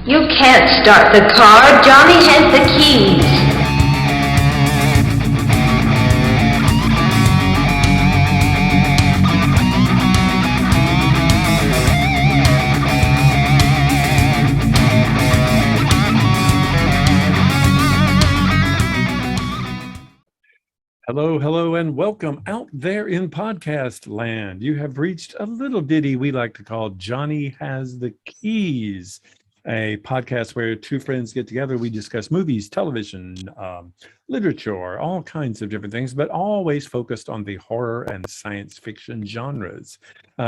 You can't start the car. Johnny has the keys. Hello, hello, and welcome out there in podcast land. You have reached a little ditty we like to call Johnny Has the Keys, a podcast where two friends get together. We discuss movies, television, literature, all kinds of different things, but always focused on the horror and science fiction genres.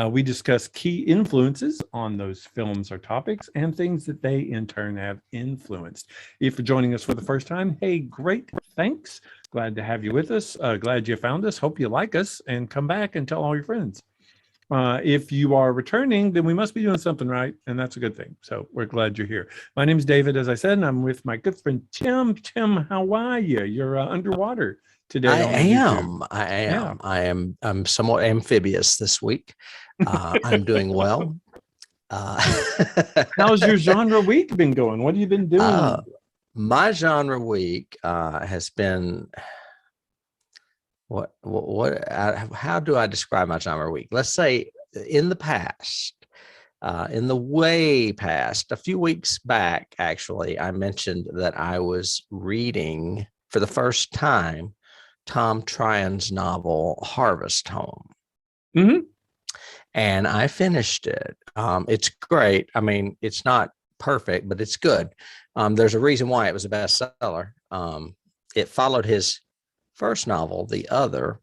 We discuss key influences on those films or topics and things that they in turn have influenced. If you're joining us for the first time, hey, great, thanks. Glad to have you with us. Glad you found us. Hope you like us and come back and tell all your friends. If you are returning, then we must be doing something right, and that's a good thing. So we're glad you're here. My name is David, as I said, and I'm with my good friend Tim. Tim, how are you? You're underwater today. I am. I'm somewhat amphibious this week. I'm doing well. How's your genre week been going? What have you been doing? My genre week has been how do I describe my genre week? Let's say in the past, in the way past, a few weeks back, actually, I mentioned that I was reading for the first time Tom Tryon's novel Harvest Home. Mm-hmm. And I finished it. It's great. I mean, it's not perfect, but it's good. There's a reason why it was a bestseller. It followed his first novel, The Other.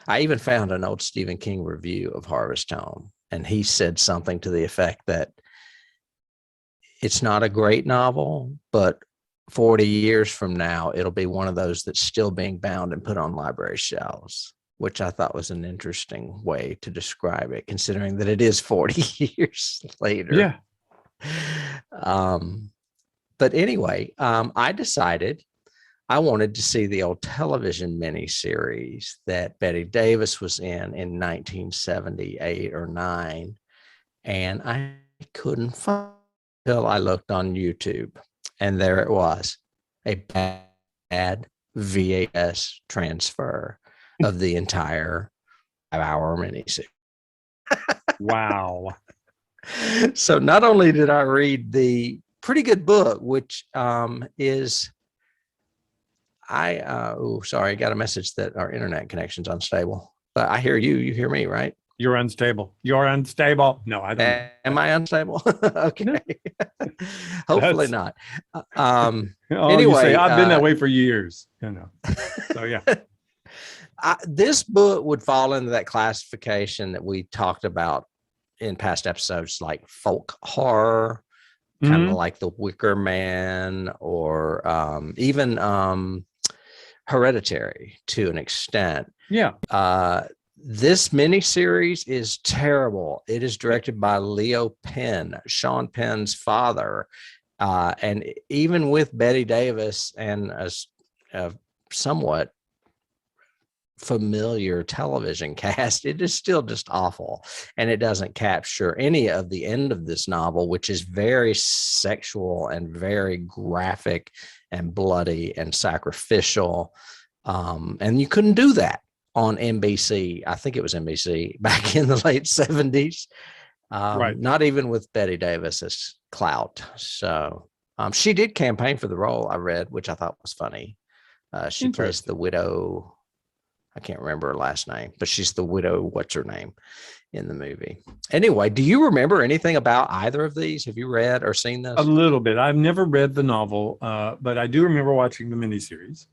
I even found an old Stephen King review of Harvest Home, and he said something to the effect that it's not a great novel, but 40 years from now, it'll be one of those that's still being bound and put on library shelves, which I thought was an interesting way to describe it, considering that it is 40 years later. Yeah. But anyway, I decided I wanted to see the old television miniseries that Betty Davis was in 1978 or 9, and I couldn't find it until I looked on YouTube, and there it was, a bad VHS transfer of the entire 5-hour miniseries. Wow. So not only did I read the pretty good book, which is, I got a message that our internet connection's unstable, but I hear you hear me, right? You're unstable. You're unstable. No, I don't. Am I unstable? Okay. Hopefully not. Anyway, you say, I've been that way for years, So yeah. This book would fall into that classification that we talked about in past episodes, like folk horror, kind of like The Wicker Man, or even Hereditary to an extent. Yeah. This miniseries is terrible. It is directed by Leo Penn, Sean Penn's father. And even with Betty Davis and a somewhat familiar television cast, it is still just awful, and it doesn't capture any of the end of this novel, which is very sexual and very graphic and bloody and sacrificial, and you couldn't do that on NBC. I think it was NBC back in the late 70s, Right. Not even with Betty Davis's clout. So she did campaign for the role, I read, which I thought was funny. She plays the widow. I can't remember her last name, but she's the widow, what's her name, in the movie. Anyway, do you remember anything about either of these? Have you read or seen this? A little bit. I've never read the novel, but I do remember watching the miniseries.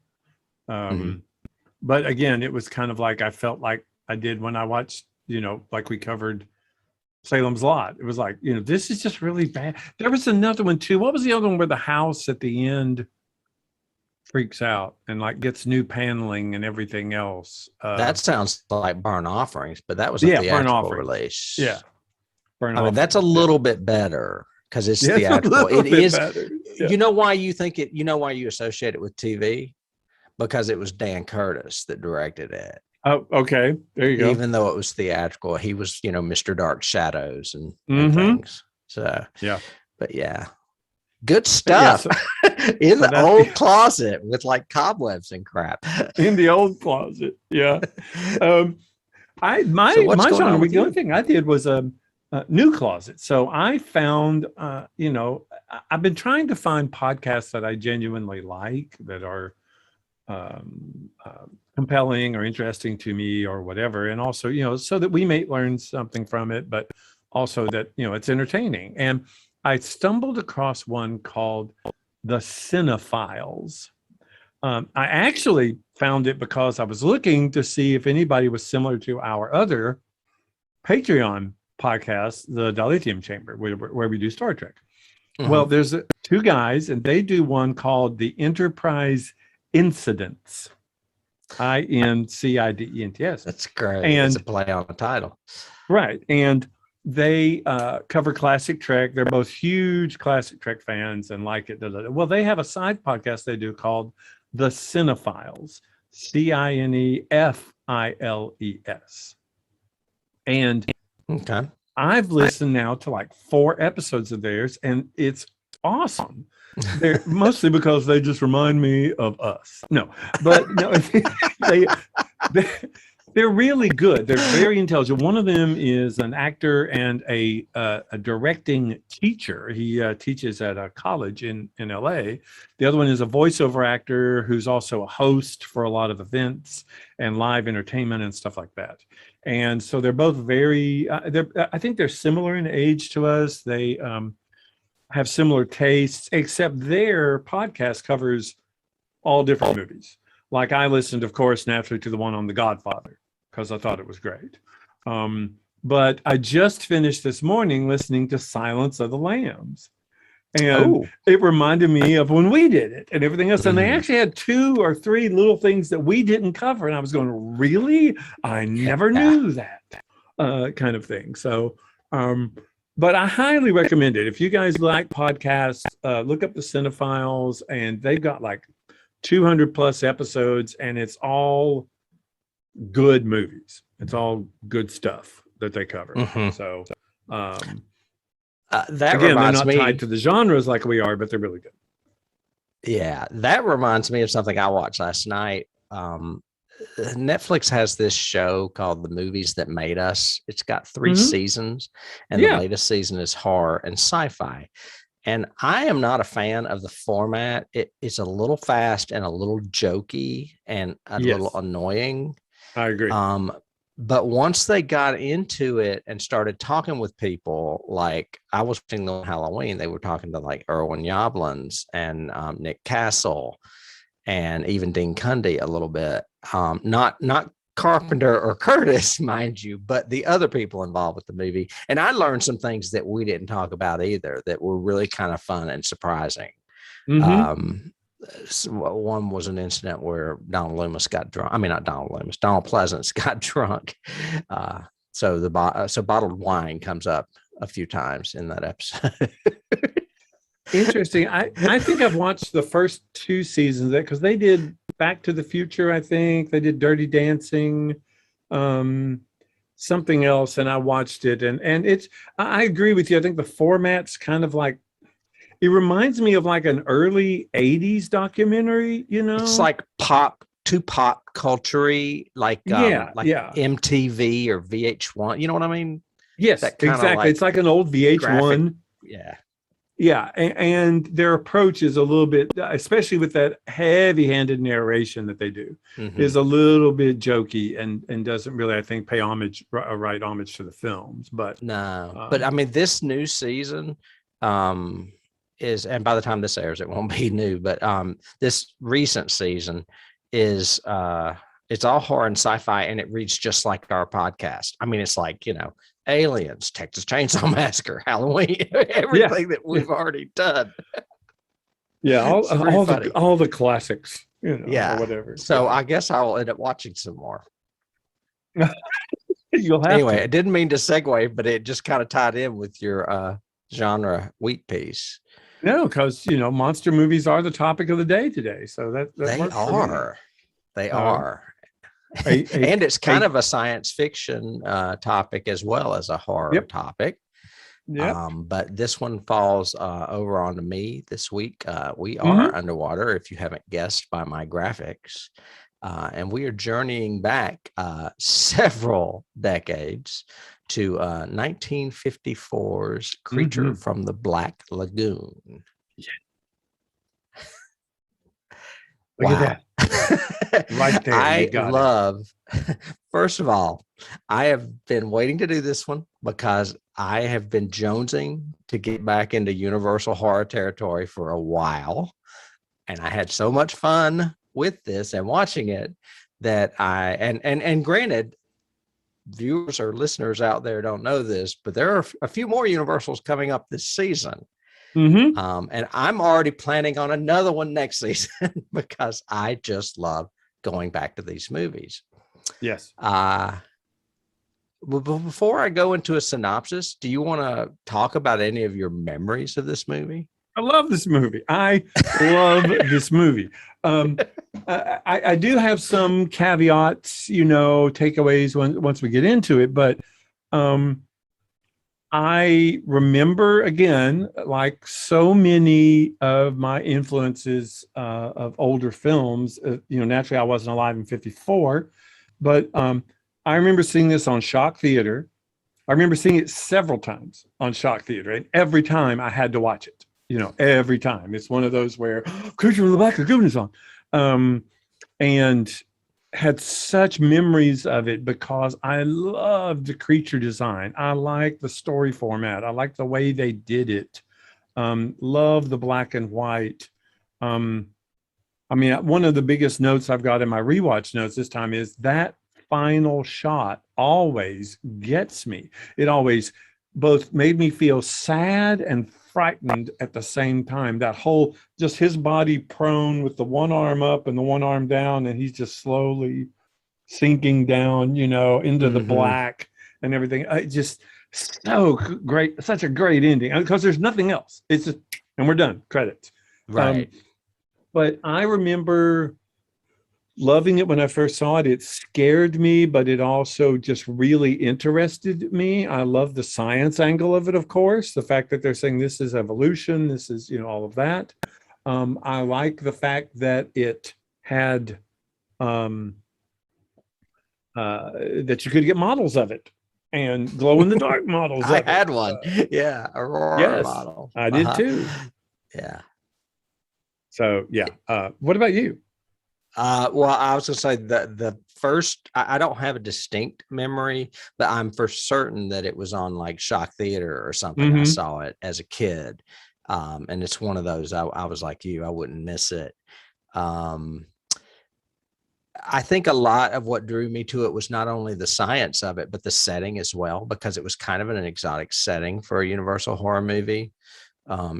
But again, it was kind of like I felt like I did when I watched, like we covered Salem's Lot. It was like, this is just really bad. There was another one too. What was the other one where the house at the end freaks out and like gets new paneling and everything else? That sounds like Burnt Offerings, but that was a theatrical release. Yeah. That's a little bit better because it's theatrical. It is better. Yeah. You know why you think it, why you associate it with TV? Because it was Dan Curtis that directed it. Oh, okay. There you go. Even though it was theatrical, he was, Mr. Dark Shadows and things. So, yeah. But yeah. Good Yeah, stuff in the that- old closet with like cobwebs and crap. in the old closet. Yeah. I So what's my going on genre with week, the only you? thing I did was a new closet. So I found, I've been trying to find podcasts that I genuinely like, that are compelling or interesting to me or whatever, and also so that we may learn something from it, but also that it's entertaining. And I stumbled across one called The Cinephiles. I actually found it because I was looking to see if anybody was similar to our other Patreon podcast, the Dilithium Chamber, where we do Star Trek. Well, there's two guys, and they do one called the Enterprise Incidents, INCIDENTS. That's great. And It's a play on the title. right, and they cover classic Trek. They're both huge classic Trek fans and like it. Well, they have a side podcast they do called The Cinephiles, CINEFILES. And Okay. I've listened now to like 4 episodes of theirs, and it's awesome. They're mostly because they just remind me of us. No, but no, they, they're really good. They're very intelligent. One of them is an actor and a directing teacher. He teaches at a college in LA. The other one is a voiceover actor who's also a host for a lot of events and live entertainment and stuff like that. And so they're both very, I think they're similar in age to us. They have similar tastes, except their podcast covers all different movies. Like I listened, of course, naturally to the one on The Godfather because I thought it was great. But I just finished this morning listening to Silence of the Lambs. And it reminded me of when we did it and everything else. And they actually had 2 or 3 little things that we didn't cover. And I was going, really? I never knew that kind of thing. So, but I highly recommend it. If you guys like podcasts, look up the Cinephiles, and they've got like 200 plus episodes, and it's all good movies. It's all good stuff that they cover. So, that again, they're reminds not me, tied to the genres like we are, but they're really good. Yeah, that reminds me of something I watched last night. Netflix has this show called The Movies That Made Us. It's got 3 seasons, and the latest season is horror and sci-fi. And I am not a fan of the format. It's a little fast and a little jokey and a little annoying. I agree. But once they got into it and started talking with people, like I was watching on Halloween, they were talking to like Erwin Yablans and Nick Castle and even Dean Cundy a little bit. Not Carpenter or Curtis, mind you, but the other people involved with the movie. And I learned some things that we didn't talk about either that were really kind of fun and surprising. So one was an incident where Donald Loomis got drunk. I mean, not Donald Loomis, Donald Pleasance got drunk. So bottled wine comes up a few times in that episode. Interesting. I think I've watched the first 2 seasons of that because they did Back to the Future. I think they did Dirty Dancing, something else, and I watched it. And it's, I agree with you. I think the format's kind of like, it reminds me of like an early 80s documentary, It's like too pop culture-y, like MTV or VH1. You know what I mean? Yes, exactly. Like, it's like an old VH1. Graphic, yeah. And their approach is a little bit, especially with that heavy-handed narration that they do, is a little bit jokey and doesn't really, I think, pay right homage to the films. But no, but I mean, this new season is, and by the time this airs, it won't be new, but this recent season is it's all horror and sci-fi, and it reads just like our podcast. I mean, it's like, Aliens, Texas Chainsaw Massacre, Halloween, everything that we've already done. Yeah, all the classics, or whatever. So I guess I will end up watching some more. You'll have anyway, to. I didn't mean to segue, but it just kind of tied in with your genre wheat piece. No, because monster movies are the topic of the day today. So that they are. And it's kind of a science fiction topic as well as a horror topic. Yep. But this one falls over onto me this week. We are Mm-hmm. underwater, if you haven't guessed by my graphics. And we are journeying back several decades to 1954's Creature Mm-hmm. from the Black Lagoon. Look Wow. at that. Right there. I You got it. love, first of all, I have been waiting to do this one because I have been jonesing to get back into Universal horror territory for a while. And I had so much fun with this and watching it that and granted, viewers or listeners out there don't know this, but there are a few more Universals coming up this season. Mm-hmm. And I'm already planning on another one next season because I just love going back to these movies. Yes. Before I go into a synopsis, do you want to talk about any of your memories of this movie? I love this movie. I love this movie. I do have some caveats, takeaways once we get into it, but I remember, again, like so many of my influences of older films, naturally I wasn't alive in 54, but I remember seeing this on Shock Theater. I remember seeing it several times on Shock Theater, and every time I had to watch it, every time. It's one of those where Creature of the Black Lagoon is on. And had such memories of it because I loved the creature design. I like the story format. I like the way they did it. Love the black and white. One of the biggest notes I've got in my rewatch notes this time is that final shot always gets me. It always both made me feel sad and frightened at the same time. That whole, just his body prone with the one arm up and the one arm down, and he's just slowly sinking down, into the black and everything. Just so great, such a great ending because there's nothing else. It's just, and we're done. Credits. Right. But I remember loving it when I first saw it. It scared me, but it also just really interested me. I love the science angle of it, of course. The fact that they're saying this is evolution, this is, all of that. I like the fact that it had that you could get models of it and glow in the dark models of it. I had one. Yeah, Aurora Yes, model. I did too. Yeah. So yeah. What about you? Well, I was gonna say the first, I don't have a distinct memory, but I'm for certain that it was on like Shock Theater or something. I saw it as a kid. And it's one of those, I was like you, I wouldn't miss it. I think a lot of what drew me to it was not only the science of it, but the setting as well, because it was kind of an exotic setting for a Universal horror movie.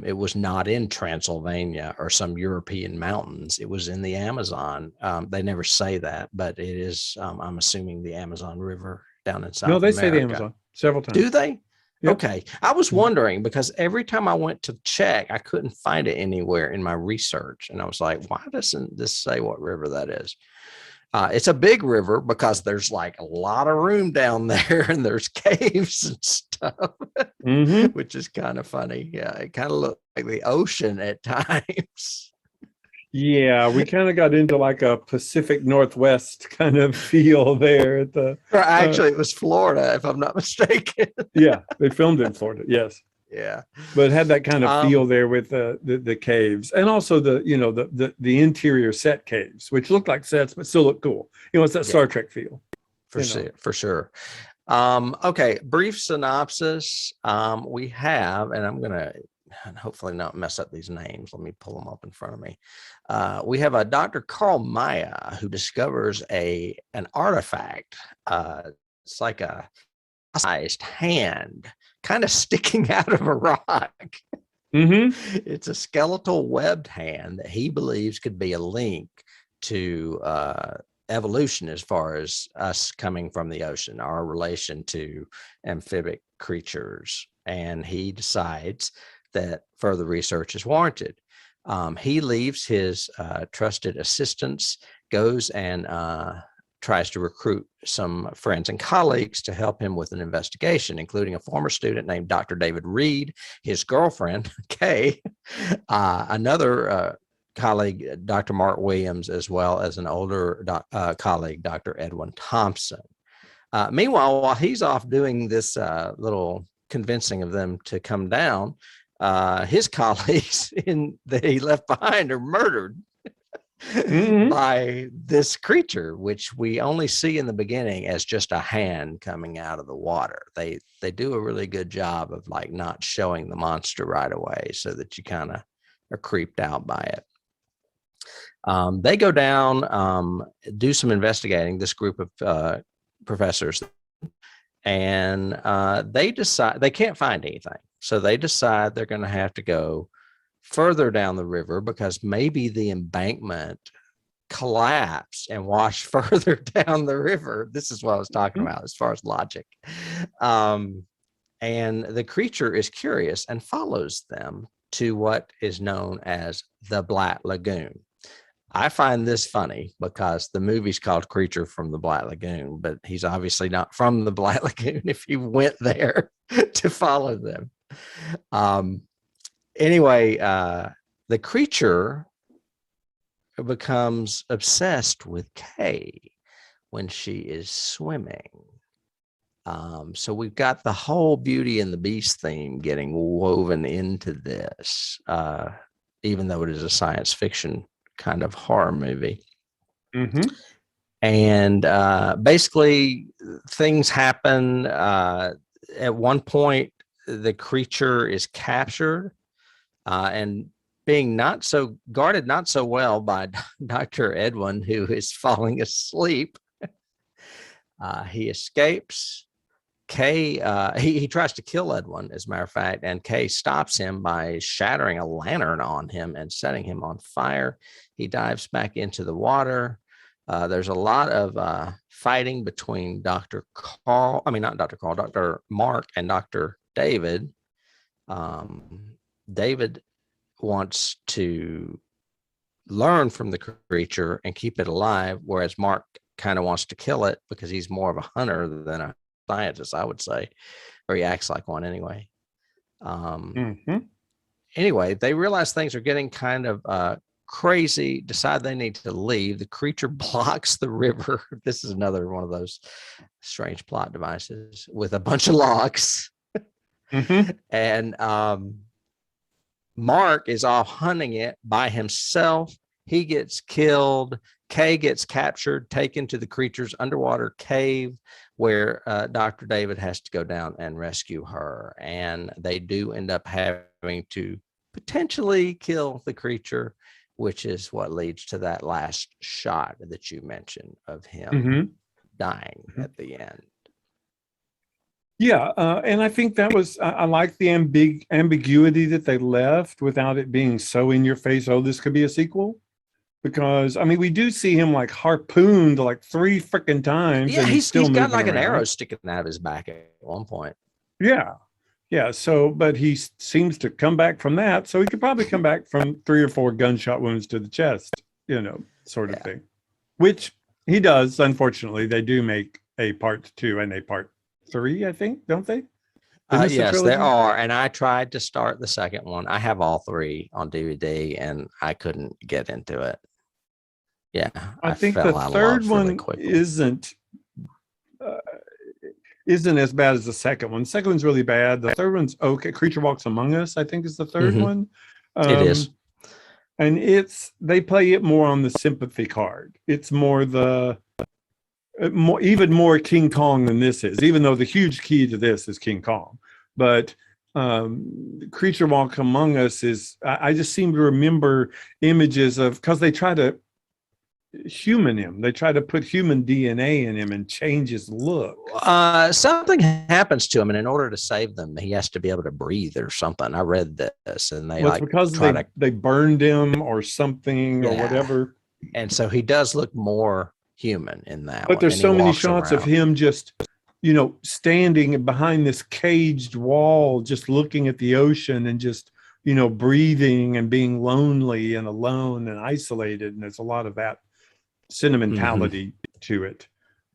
It was not in Transylvania or some European mountains. It was in the Amazon. They never say that, but it is, I'm assuming, the Amazon River down in South America. No, they say the Amazon several times. Do they? Yep. Okay. I was wondering because every time I went to check, I couldn't find it anywhere in my research. And I was like, why doesn't this say what river that is? It's a big river because there's like a lot of room down there and there's caves and stuff, which is kind of funny. Yeah, it kind of looked like the ocean at times. Yeah, we kind of got into like a Pacific Northwest kind of feel there at the. Actually, it was Florida, if I'm not mistaken. Yeah, they filmed in Florida. Yes. Yeah, but it had that kind of feel there with the caves, and also the interior set caves, which look like sets but still look cool. It's that Star Trek feel. For sure. Okay, brief synopsis. We have, and I'm gonna hopefully not mess up these names. Let me pull them up in front of me. We have a Dr. Carl Maya who discovers an artifact. It's like a sized hand kind of sticking out of a rock. It's a skeletal webbed hand that he believes could be a link to evolution as far as us coming from the ocean, our relation to amphibic creatures. And he decides that further research is warranted. He leaves his trusted assistants, goes and tries to recruit some friends and colleagues to help him with an investigation, including a former student named Dr. David Reed, his girlfriend, Kay, another colleague, Dr. Mark Williams, as well as an older colleague, Dr. Edwin Thompson. Meanwhile, while he's off doing this little convincing of them to come down, his colleagues that he left behind are murdered by this creature, which we only see in the beginning as just a hand coming out of the water. They do a really good job of like not showing the monster right away, so that you kind of are creeped out by it. They go down, do some investigating, this group of professors, and they decide they can't find anything. So they decide they're going to have to go further down the river because maybe the embankment collapsed and washed further down the river. This is what I was talking about as far as logic. And the creature is curious and follows them to what is known as the Black Lagoon. I find this funny because the movie's called Creature from the Black Lagoon, but he's obviously not from the Black Lagoon if he went there to follow them. Anyway, the creature becomes obsessed with Kay when she is swimming. So we've got the whole Beauty and the Beast theme getting woven into this, even though it is a science fiction kind of horror movie. And basically things happen. At one point, the creature is captured and being not so well by Dr. Edwin, who is falling asleep. He escapes. Kay, he tries to kill Edwin, as a matter of fact, and Kay stops him by shattering a lantern on him and setting him on fire. He dives back into the water. There's a lot of fighting between Dr. Mark and Dr. David. David wants to learn from the creature and keep it alive, whereas Mark kind of wants to kill it because he's more of a hunter than a scientist, I would say, or he acts like one anyway. Anyway, they realize things are getting kind of crazy, decide they need to leave. The creature blocks the river. This is another one of those strange plot devices with a bunch of locks. And Mark is off hunting it by himself. He gets killed. Kay gets captured, taken to the creature's underwater cave, where Dr. David has to go down and rescue her. And they do end up having to potentially kill the creature, which is what leads to that last shot that you mentioned of him dying at the end. Yeah, and I think that was, I like the ambiguity that they left without it being so in your face, oh, this could be a sequel. Because, I mean, we do see him like harpooned like 3 freaking times. Yeah, and he's got like around. an arrow sticking out of his back at one point. Yeah. Yeah. So, but he seems to come back from that. So he could probably come back from 3 or 4 gunshot wounds to the chest, sort of thing. Which he does, unfortunately. They do make a part 2 and a part 3, I think, don't they? Yes, there are. And I tried to start the second one. I have all 3 on DVD and I couldn't get into it. Yeah, I think the third one isn't as bad as the second one. The second one's really bad. The third one's okay. Creature Walks Among Us, I think, is the third one. It is. And they play it more on the sympathy card. It's more even more King Kong than this is, even though the huge key to this is King Kong. But Creature Walk Among Us is, I just seem to remember images of, because they try to human him. They try to put human DNA in him and change his look. Something happens to him, and in order to save them, he has to be able to breathe or something. I read this, and it's because they burned him or something or whatever. And so he does look more human in that. But there's so many shots of him just, standing behind this caged wall, just looking at the ocean and just, breathing and being lonely and alone and isolated. And there's a lot of that sentimentality to it.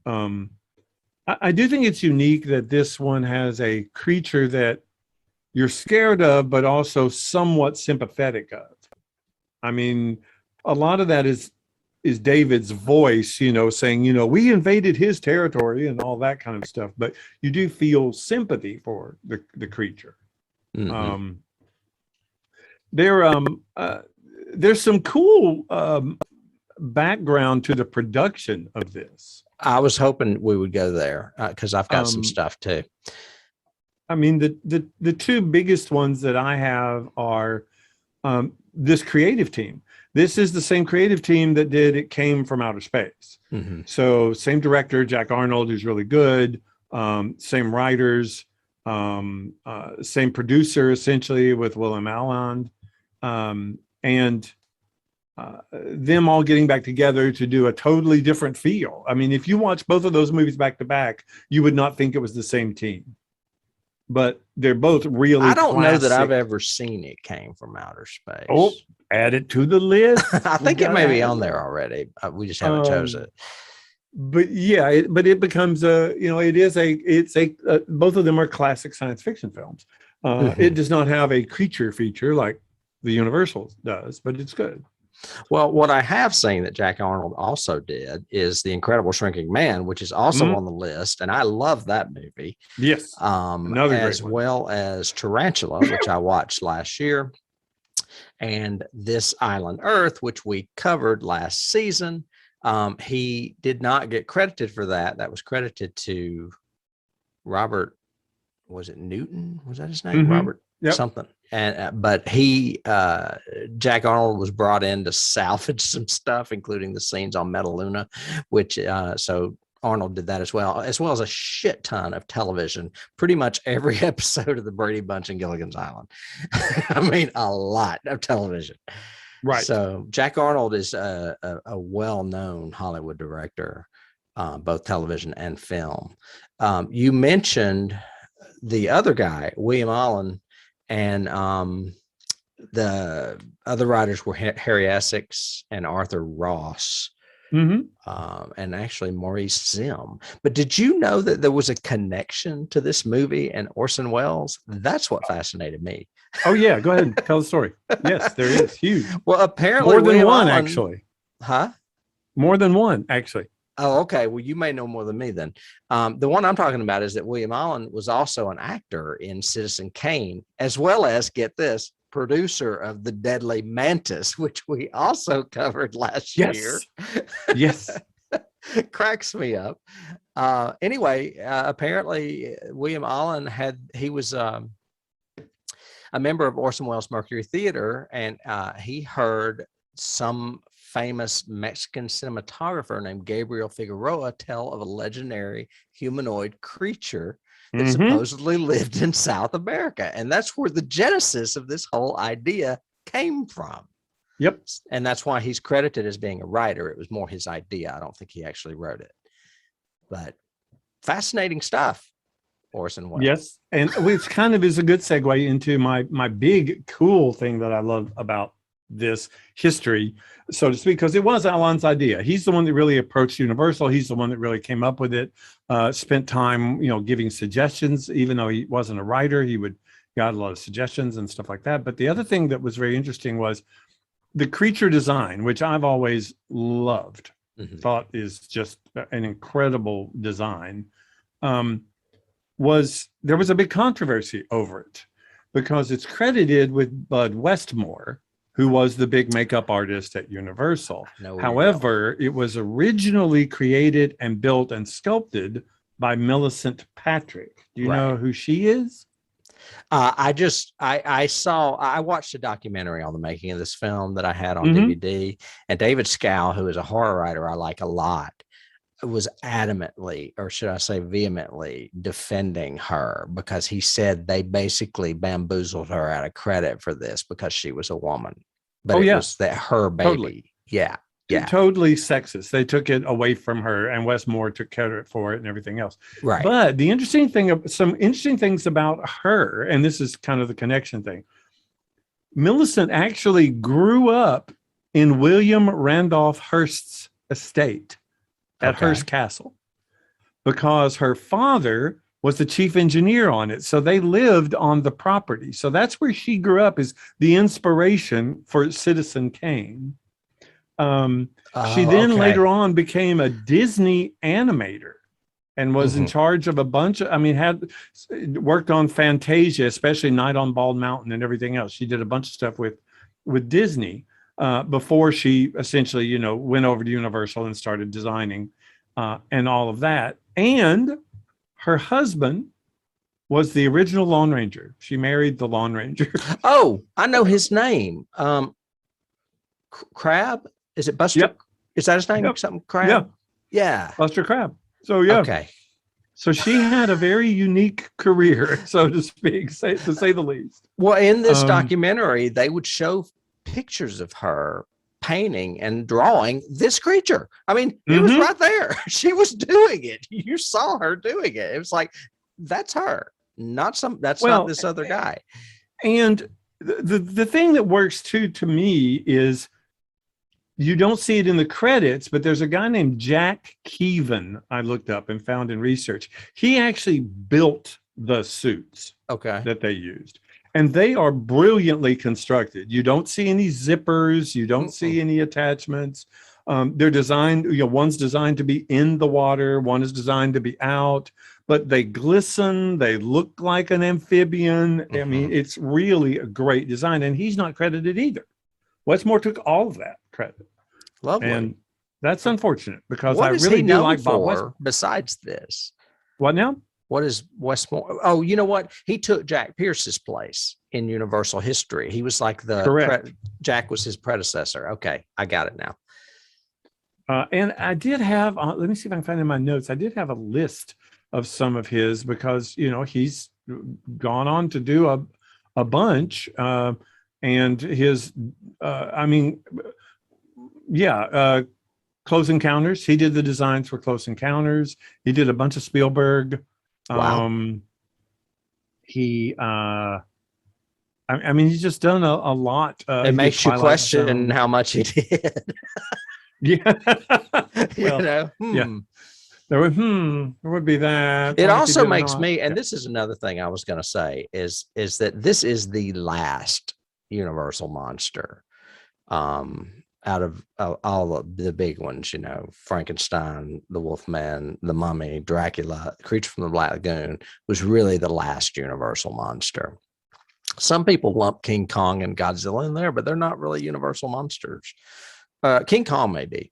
I do think it's unique that this one has a creature that you're scared of, but also somewhat sympathetic of. I mean, a lot of that is David's voice, saying, we invaded his territory and all that kind of stuff. But you do feel sympathy for the creature. Mm-hmm. There's some cool background to the production of this. I was hoping we would go there because I've got some stuff too. I mean, the two biggest ones that I have are this creative team. This is the same creative team that did It Came from Outer Space. Mm-hmm. So same director, Jack Arnold, who's really good. Same writers, same producer, essentially, with William Alland. And them all getting back together to do a totally different feel. I mean, if you watch both of those movies back to back, you would not think it was the same team. But they're both really I don't know that I've classic. ever seen It Came from Outer Space. Oh, add it to the list. I think it may be on there already. We just haven't chose it. But yeah, it becomes both of them are classic science fiction films. It does not have a creature feature like the Universal does, but it's good. Well, what I have seen that Jack Arnold also did is The Incredible Shrinking Man, which is also on the list, and I love that movie. Yes, another as great one. well as Tarantula, which I watched last year, and This Island Earth, which we covered last season. He did not get credited for that. That was credited to Robert. Was it Newton? Was that his name? Robert something. And but Jack Arnold was brought in to salvage some stuff, including the scenes on Metaluna, which so Arnold did that as well as a shit ton of television. Pretty much every episode of the Brady Bunch and Gilligan's Island. I mean, a lot of television. Right. So Jack Arnold is a well-known Hollywood director, both television and film. You mentioned the other guy, William Allen, and the other writers were Harry Essex and Arthur Ross, and actually Maurice Zim. But did you know that there was a connection to this movie and Orson Welles? That's what fascinated me. Oh yeah, go ahead and tell the story. Yes, there is. Huge. Well, apparently more than William one, Allen, actually. Huh? More than one, actually. Oh, okay. Well, you may know more than me then. The one I'm talking about is that William Allen was also an actor in Citizen Kane, as well as, get this, producer of The Deadly Mantis, which we also covered last year. Yes. Cracks me up. Anyway, apparently William Allen he was a member of Orson Welles Mercury Theater, and he heard some famous Mexican cinematographer named Gabriel Figueroa tell of a legendary humanoid creature that supposedly lived in South America. And that's where the genesis of this whole idea came from. Yep. And that's why he's credited as being a writer. It was more his idea. I don't think he actually wrote it. But fascinating stuff, Orson Welles. Yes. And which kind of is a good segue into my big cool thing that I love about this history, so to speak, because it was Allen's idea. He's the one that really approached Universal. He's the one that really came up with it, spent time, giving suggestions. Even though he wasn't a writer, he got a lot of suggestions and stuff like that. But the other thing that was very interesting was the creature design, which I've always loved, thought is just an incredible design. There was a big controversy over it because it's credited with Bud Westmore, who was the big makeup artist at Universal. However, it was originally created and built and sculpted by Millicent Patrick. Do you know who she is? I watched a documentary on the making of this film that I had on DVD, and David Scow, who is a horror writer I like a lot, was adamantly, or should I say vehemently, defending her because he said they basically bamboozled her out of credit for this because she was a woman. But it was that her baby. Totally. Yeah. Totally sexist. They took it away from her, and Westmore took credit for it and everything else. Right. But the interesting thing, some interesting things about her, and this is kind of the connection thing. Millicent actually grew up in William Randolph Hearst's estate at Hearst Castle. because her father was the chief engineer on it. So they lived on the property. So that's where she grew up, is the inspiration for Citizen Kane. She then later on became a Disney animator and was in charge of a bunch of, had worked on Fantasia, especially Night on Bald Mountain and everything else. She did a bunch of stuff with Disney before she essentially, went over to Universal and started designing and all of that. And her husband was the original Lone Ranger. She married the Lone Ranger. Oh, I know his name. Crab? Is it Buster? Yep. Is that his name? Yep. Something Crab? Yeah. Buster Crab. So yeah. Okay. So she had a very unique career, so to speak, to say the least. Well, in this documentary, they would show pictures of her painting and drawing this creature. I mean, it was right there. She was doing it. You saw her doing it. It was like, that's her, not this other guy. And the thing that works too, to me, is you don't see it in the credits, but there's a guy named Jack Keevan I looked up and found in research. He actually built the suits that they used. And they are brilliantly constructed. You don't see any zippers. You don't see any attachments. They're designed, one's designed to be in the water. One is designed to be out, but they glisten. They look like an amphibian. I mean, it's really a great design, and he's not credited either. Westmore took all of that credit. Lovely. And that's unfortunate, because what I is really he do known like Bob for Westmore. besides this? What now? What is Westmore? Oh, you know what? He took Jack Pierce's place in Universal history. He was like Jack was his predecessor. Okay, I got it now. And I did have, let me see if I can find in my notes. I did have a list of some of his, because, he's gone on to do a bunch. And his, Close Encounters. He did the designs for Close Encounters. He did a bunch of Spielberg. Wow. He's just done a lot. It makes you question how much he did. Yeah. Yeah. There would be that. It also makes me, and this is another thing I was going to say, is that this is the last Universal monster out of all of the big ones, Frankenstein, the Wolfman, the Mummy, Dracula, Creature from the Black Lagoon was really the last Universal monster. Some people lump King Kong and Godzilla in there, but they're not really Universal monsters. King Kong may be,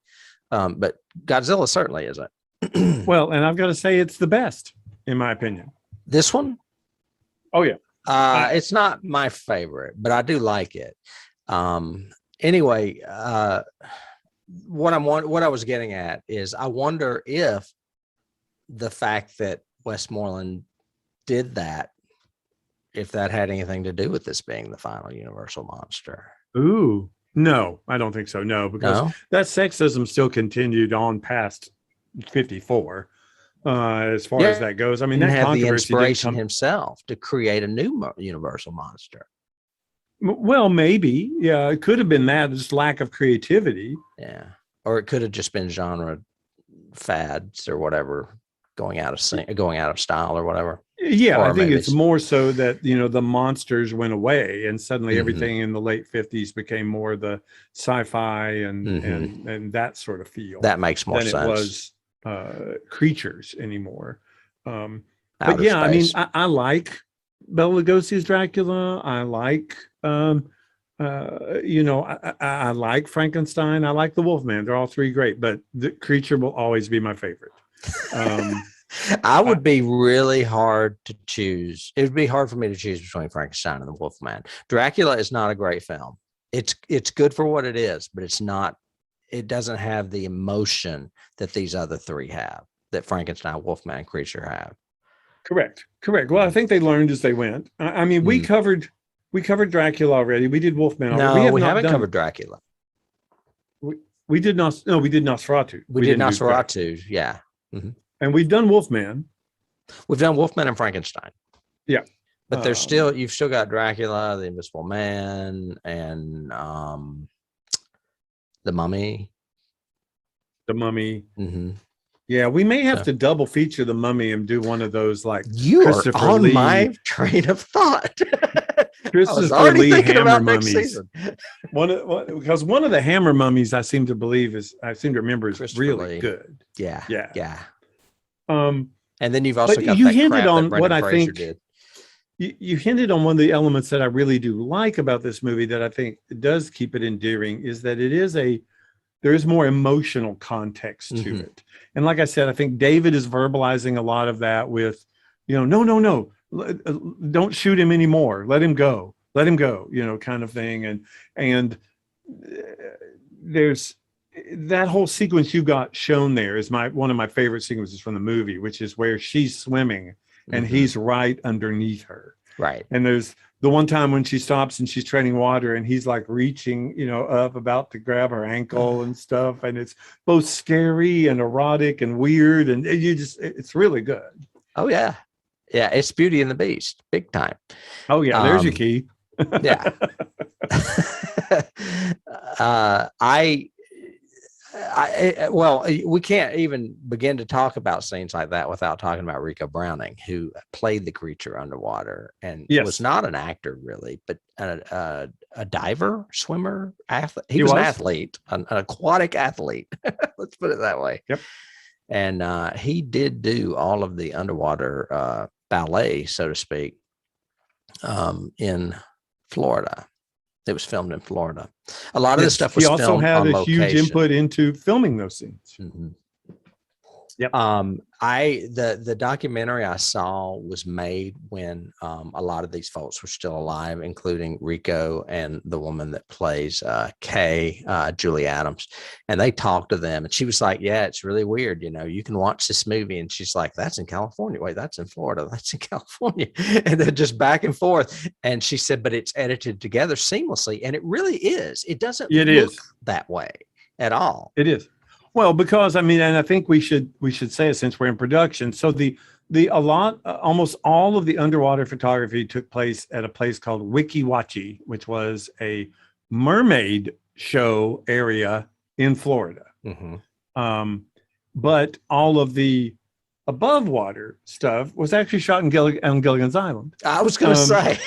but Godzilla certainly isn't. Well, and I've got to say, it's the best, in my opinion. This one? Oh, yeah. It's not my favorite, but I do like it. Anyway, what I was getting at is, I wonder if the fact that Westmoreland did that, if that had anything to do with this being the final Universal monster. Ooh, no, I don't think so. No, because that sexism still continued on past 54. As far as that goes, I mean, that had the controversy inspiration himself to create a new Universal monster. Well, maybe, yeah, it could have been that, just lack of creativity. Yeah, or it could have just been genre fads or whatever, going out of style or whatever. Yeah, or I think it's more so that the monsters went away, and suddenly everything in the late 50s became more the sci-fi and that sort of feel. That makes more sense. It was creatures anymore. But yeah, space. I mean, I like Bela Lugosi's Dracula. I like I like Frankenstein. I like the Wolfman. They're all three great, but the creature will always be my favorite. I would be really hard to choose. It would be hard for me to choose between Frankenstein and the Wolfman. Dracula is not a great film. It's good for what it is, but it doesn't have the emotion that these other three have, that Frankenstein, Wolfman, Creature have. Correct. Well, I think they learned as they went. I mean, we covered Dracula already. We did Wolfman already. No, we haven't covered Dracula. We did not. No, we did Nosferatu. We did Nosferatu. Yeah. Mm-hmm. And we've done Wolfman. We've done Wolfman and Frankenstein. Yeah. But you've still got Dracula, the Invisible Man, and the Mummy. The Mummy. Mm-hmm. Yeah, we may have So- to double feature the Mummy and do one of those like You are Christopher on Lee, my train of thought. I was Christopher already Lee thinking Hammer about next mummies. season. Because one of the Hammer mummies I seem to remember is Christopher really Lee. good. Yeah. Yeah. Yeah. And then you've also got you that hinted crap on that Brendan what I Fraser think did. you hinted on one of the elements that I really do like about this movie that I think does keep it endearing is that there is more emotional context to it. And like I said, I think David is verbalizing a lot of that with, no, don't shoot him anymore. Let him go, kind of thing. And there's that whole sequence you got shown there is one of my favorite sequences from the movie, which is where she's swimming and he's right underneath her. Right. And there's the one time when she stops and she's treading water and he's like reaching, up about to grab her ankle and stuff. And it's both scary and erotic and weird. And it's really good. Oh, yeah. Yeah. It's Beauty and the Beast. Big time. Oh, yeah. There's your key. Yeah. Well, we can't even begin to talk about scenes like that without talking about Rico Browning, who played the creature underwater and was not an actor really, but a diver, swimmer, athlete. He was an athlete, an aquatic athlete. Let's put it that way. Yep. And he did do all of the underwater ballet, so to speak, in Florida. It was filmed in Florida. A lot of this stuff was filmed on location. He also had a huge input into filming those scenes. Yep. The documentary I saw was made when a lot of these folks were still alive, including Rico and the woman that plays Kay, Julie Adams. And they talked to them, and she was like, "Yeah, it's really weird. You can watch this movie," and she's like, "That's in California. Wait, that's in Florida. That's in California." And then just back and forth. And she said, "But it's edited together seamlessly, and it really is. It doesn't look that way at all. It is." Well, because and I think we should say it since we're in production. So almost all of the underwater photography took place at a place called Wiki Wachi, which was a mermaid show area in Florida. But all of the above water stuff was actually shot on Gilligan's Island. I was going to say,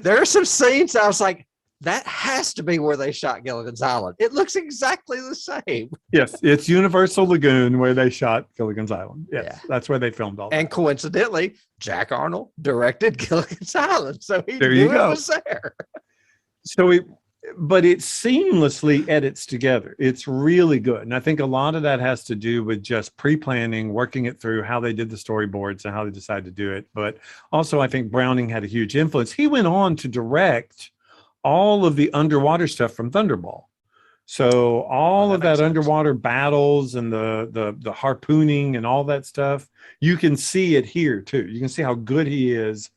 there are some scenes I was like, that has to be where they shot Gilligan's Island. It looks exactly the same. Yes, it's Universal Lagoon where they shot Gilligan's Island. Yes, that's where they filmed all that. And coincidentally, Jack Arnold directed Gilligan's Island, so he there knew you go. It was there. But it seamlessly edits together. It's really good. And I think a lot of that has to do with just pre-planning, working it through, how they did the storyboards and how they decided to do it. But also I think Browning had a huge influence. He went on to direct all of the underwater stuff from Thunderball. So all of that underwater battles and the harpooning and all that stuff, you can see it here too. You can see how good he is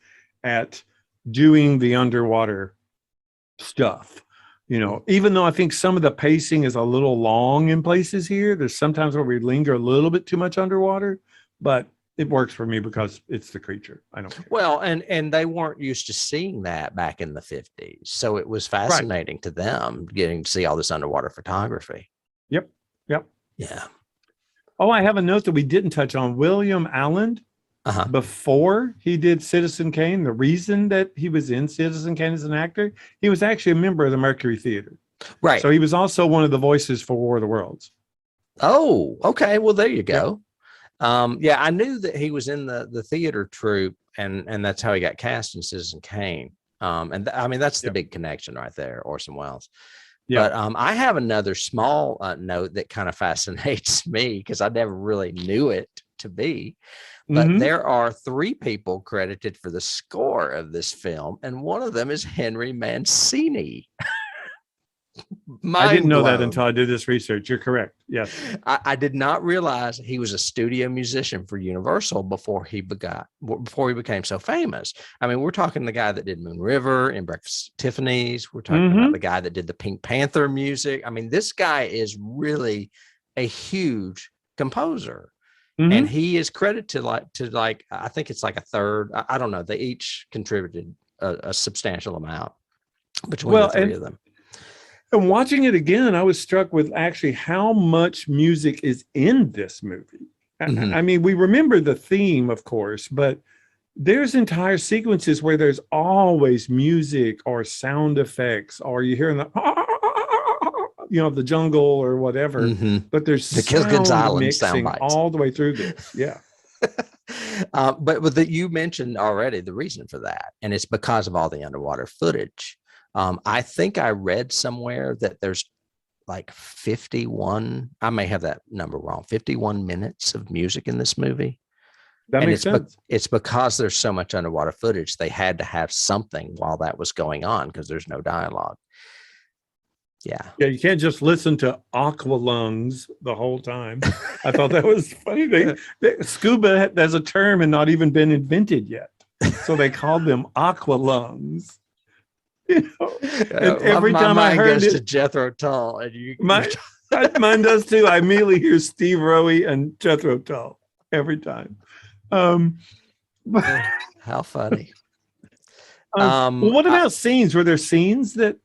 at doing the underwater stuff. Even though I think some of the pacing is a little long in places here, there's sometimes where we linger a little bit too much underwater, but it works for me because it's the creature. I don't care. Well, and they weren't used to seeing that back in the 50s. So it was fascinating to them getting to see all this underwater photography. Yep. Yeah. Oh, I have a note that we didn't touch on. William Allen, before he did Citizen Kane, the reason that he was in Citizen Kane as an actor, he was actually a member of the Mercury Theater. Right. So he was also one of the voices for War of the Worlds. Oh, okay. Well, there you go. Yeah, I knew that he was in the theater troupe, and that's how he got cast in Citizen Kane. That's the big connection right there, Orson Welles. But I have another small note that kind of fascinates me because I never really knew it to be. But there are 3 people credited for the score of this film, and one of them is Henry Mancini. I didn't know that until I did this research. You're correct. Yes. I did not realize he was a studio musician for Universal before he became so famous. I mean, we're talking the guy that did Moon River and Breakfast at Tiffany's. We're talking about the guy that did the Pink Panther music. I mean, this guy is really a huge composer. And he is credited to like I think it's like a third. I don't know. They each contributed a substantial amount between the 3 of them. And watching it again, I was struck with actually how much music is in this movie. I mean, we remember the theme, of course, but there's entire sequences where there's always music or sound effects, or you hear the, the jungle or whatever, but there's the Gilligan's sound Island mixing sound bites. all the way through this. Yeah. But that you mentioned already the reason for that, and it's because of all the underwater footage. I think I read somewhere that there's like 51, I may have that number wrong, 51 minutes of music in this movie. That makes sense. It's because there's so much underwater footage, they had to have something while that was going on because there's no dialogue. Yeah. Yeah, you can't just listen to aqua lungs the whole time. I thought that was funny. Scuba has a term and not even been invented yet. So they called them aqua lungs. And every time I heard it, to Jethro Tull, and mine does too. I immediately hear Steve Rowe and Jethro Tull every time. How funny. Well, what about scenes? Were there scenes that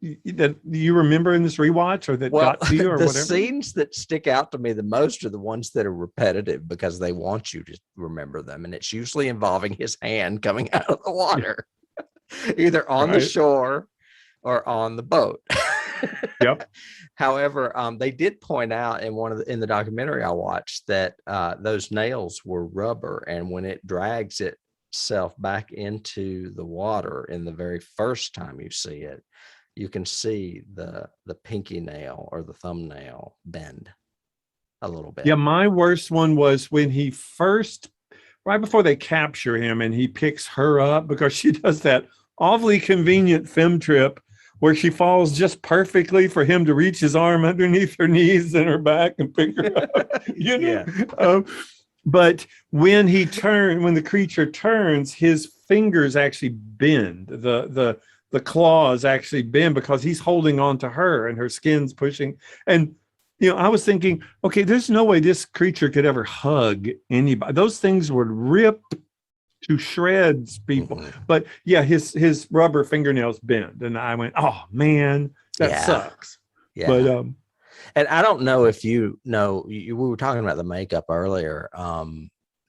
you remember in this rewatch, or that got to you, or the whatever? Scenes that stick out to me the most are the ones that are repetitive because they want you to remember them, and it's usually involving his hand coming out of the water, either on the shore or on the boat. Yep. However, they did point out in the documentary I watched that those nails were rubber, and when it drags itself back into the water in the very first time you see it, you can see the pinky nail or the thumbnail bend a little bit. Yeah, my worst one was when he first, right before they capture him, and he picks her up because she does that awfully convenient film trip where she falls just perfectly for him to reach his arm underneath her knees and her back and pick her up. Yeah. But when the creature turns, his fingers actually bend. The claws actually bend because he's holding on to her and her skin's pushing. And I was thinking, okay, there's no way this creature could ever hug anybody. Those things would rip to shreds people. But yeah, his rubber fingernails bend, and I went, oh man, that sucks. Yeah. But and I don't know if we were talking about the makeup earlier.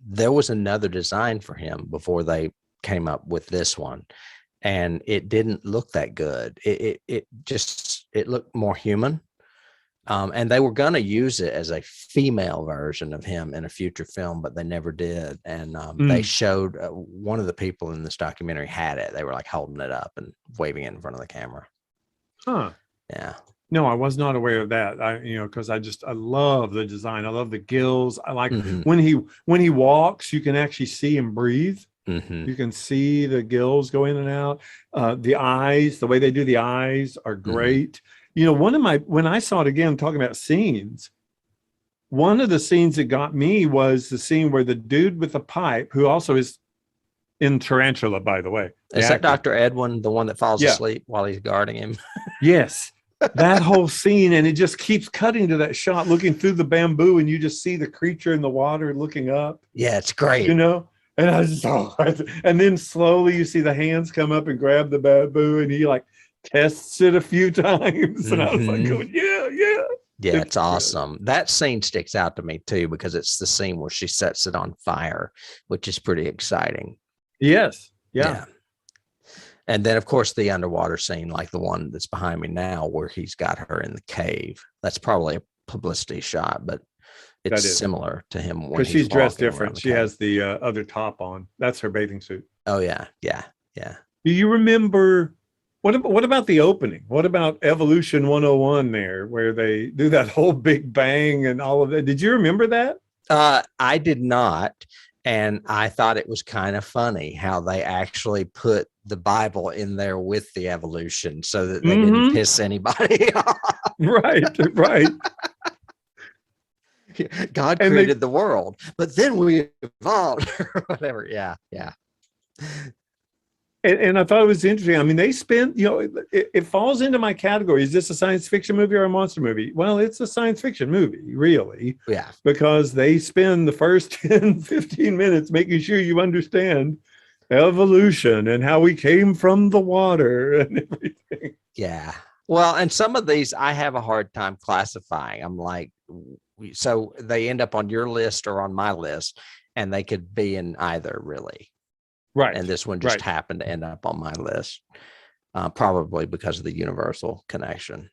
There was another design for him before they came up with this one, and it didn't look that good. It looked more human. And they were going to use it as a female version of him in a future film, but they never did. And they showed one of the people in this documentary had it. They were like holding it up and waving it in front of the camera. Huh. Yeah. No, I was not aware of that. Because I love the design. I love the gills. I like when he walks, you can actually see him breathe. You can see the gills go in and out. The eyes, the way they do the eyes are great. When I saw it again, talking about scenes, one of the scenes that got me was the scene where the dude with the pipe, who also is in Tarantula, by the way. Is that Dr. Edwin, the one that falls asleep while he's guarding him? Yes. That whole scene, and it just keeps cutting to that shot, looking through the bamboo, and you just see the creature in the water looking up. Yeah, it's great. And I just, and then slowly you see the hands come up and grab the bamboo, and he like tests it a few times, and I was like, going, yeah, it's awesome. That scene sticks out to me too because it's the scene where she sets it on fire, which is pretty exciting. Yes. Yeah. And then of course the underwater scene, like the one that's behind me now, where he's got her in the cave. That's probably a publicity shot, but it's similar to him because she's dressed different. She has the other top on. That's her bathing suit. Oh yeah. Do you remember? What about the opening? What about Evolution 101 there, where they do that whole big bang and all of that? Did you remember that? I did not. And I thought it was kind of funny how they actually put the Bible in there with the evolution so that they didn't piss anybody off. Right. God created the world, but then we evolved or whatever. Yeah. And I thought it was interesting. I mean, they spent, it falls into my category. Is this a science fiction movie or a monster movie? Well, it's a science fiction movie, really. Yeah. Because they spend the first 10, 15 minutes making sure you understand evolution and how we came from the water and everything. Yeah. Well, and some of these I have a hard time classifying. I'm like, so they end up on your list or on my list, and they could be in either, really. Right. And this one just right. happened to end up on my list, probably because of the universal connection.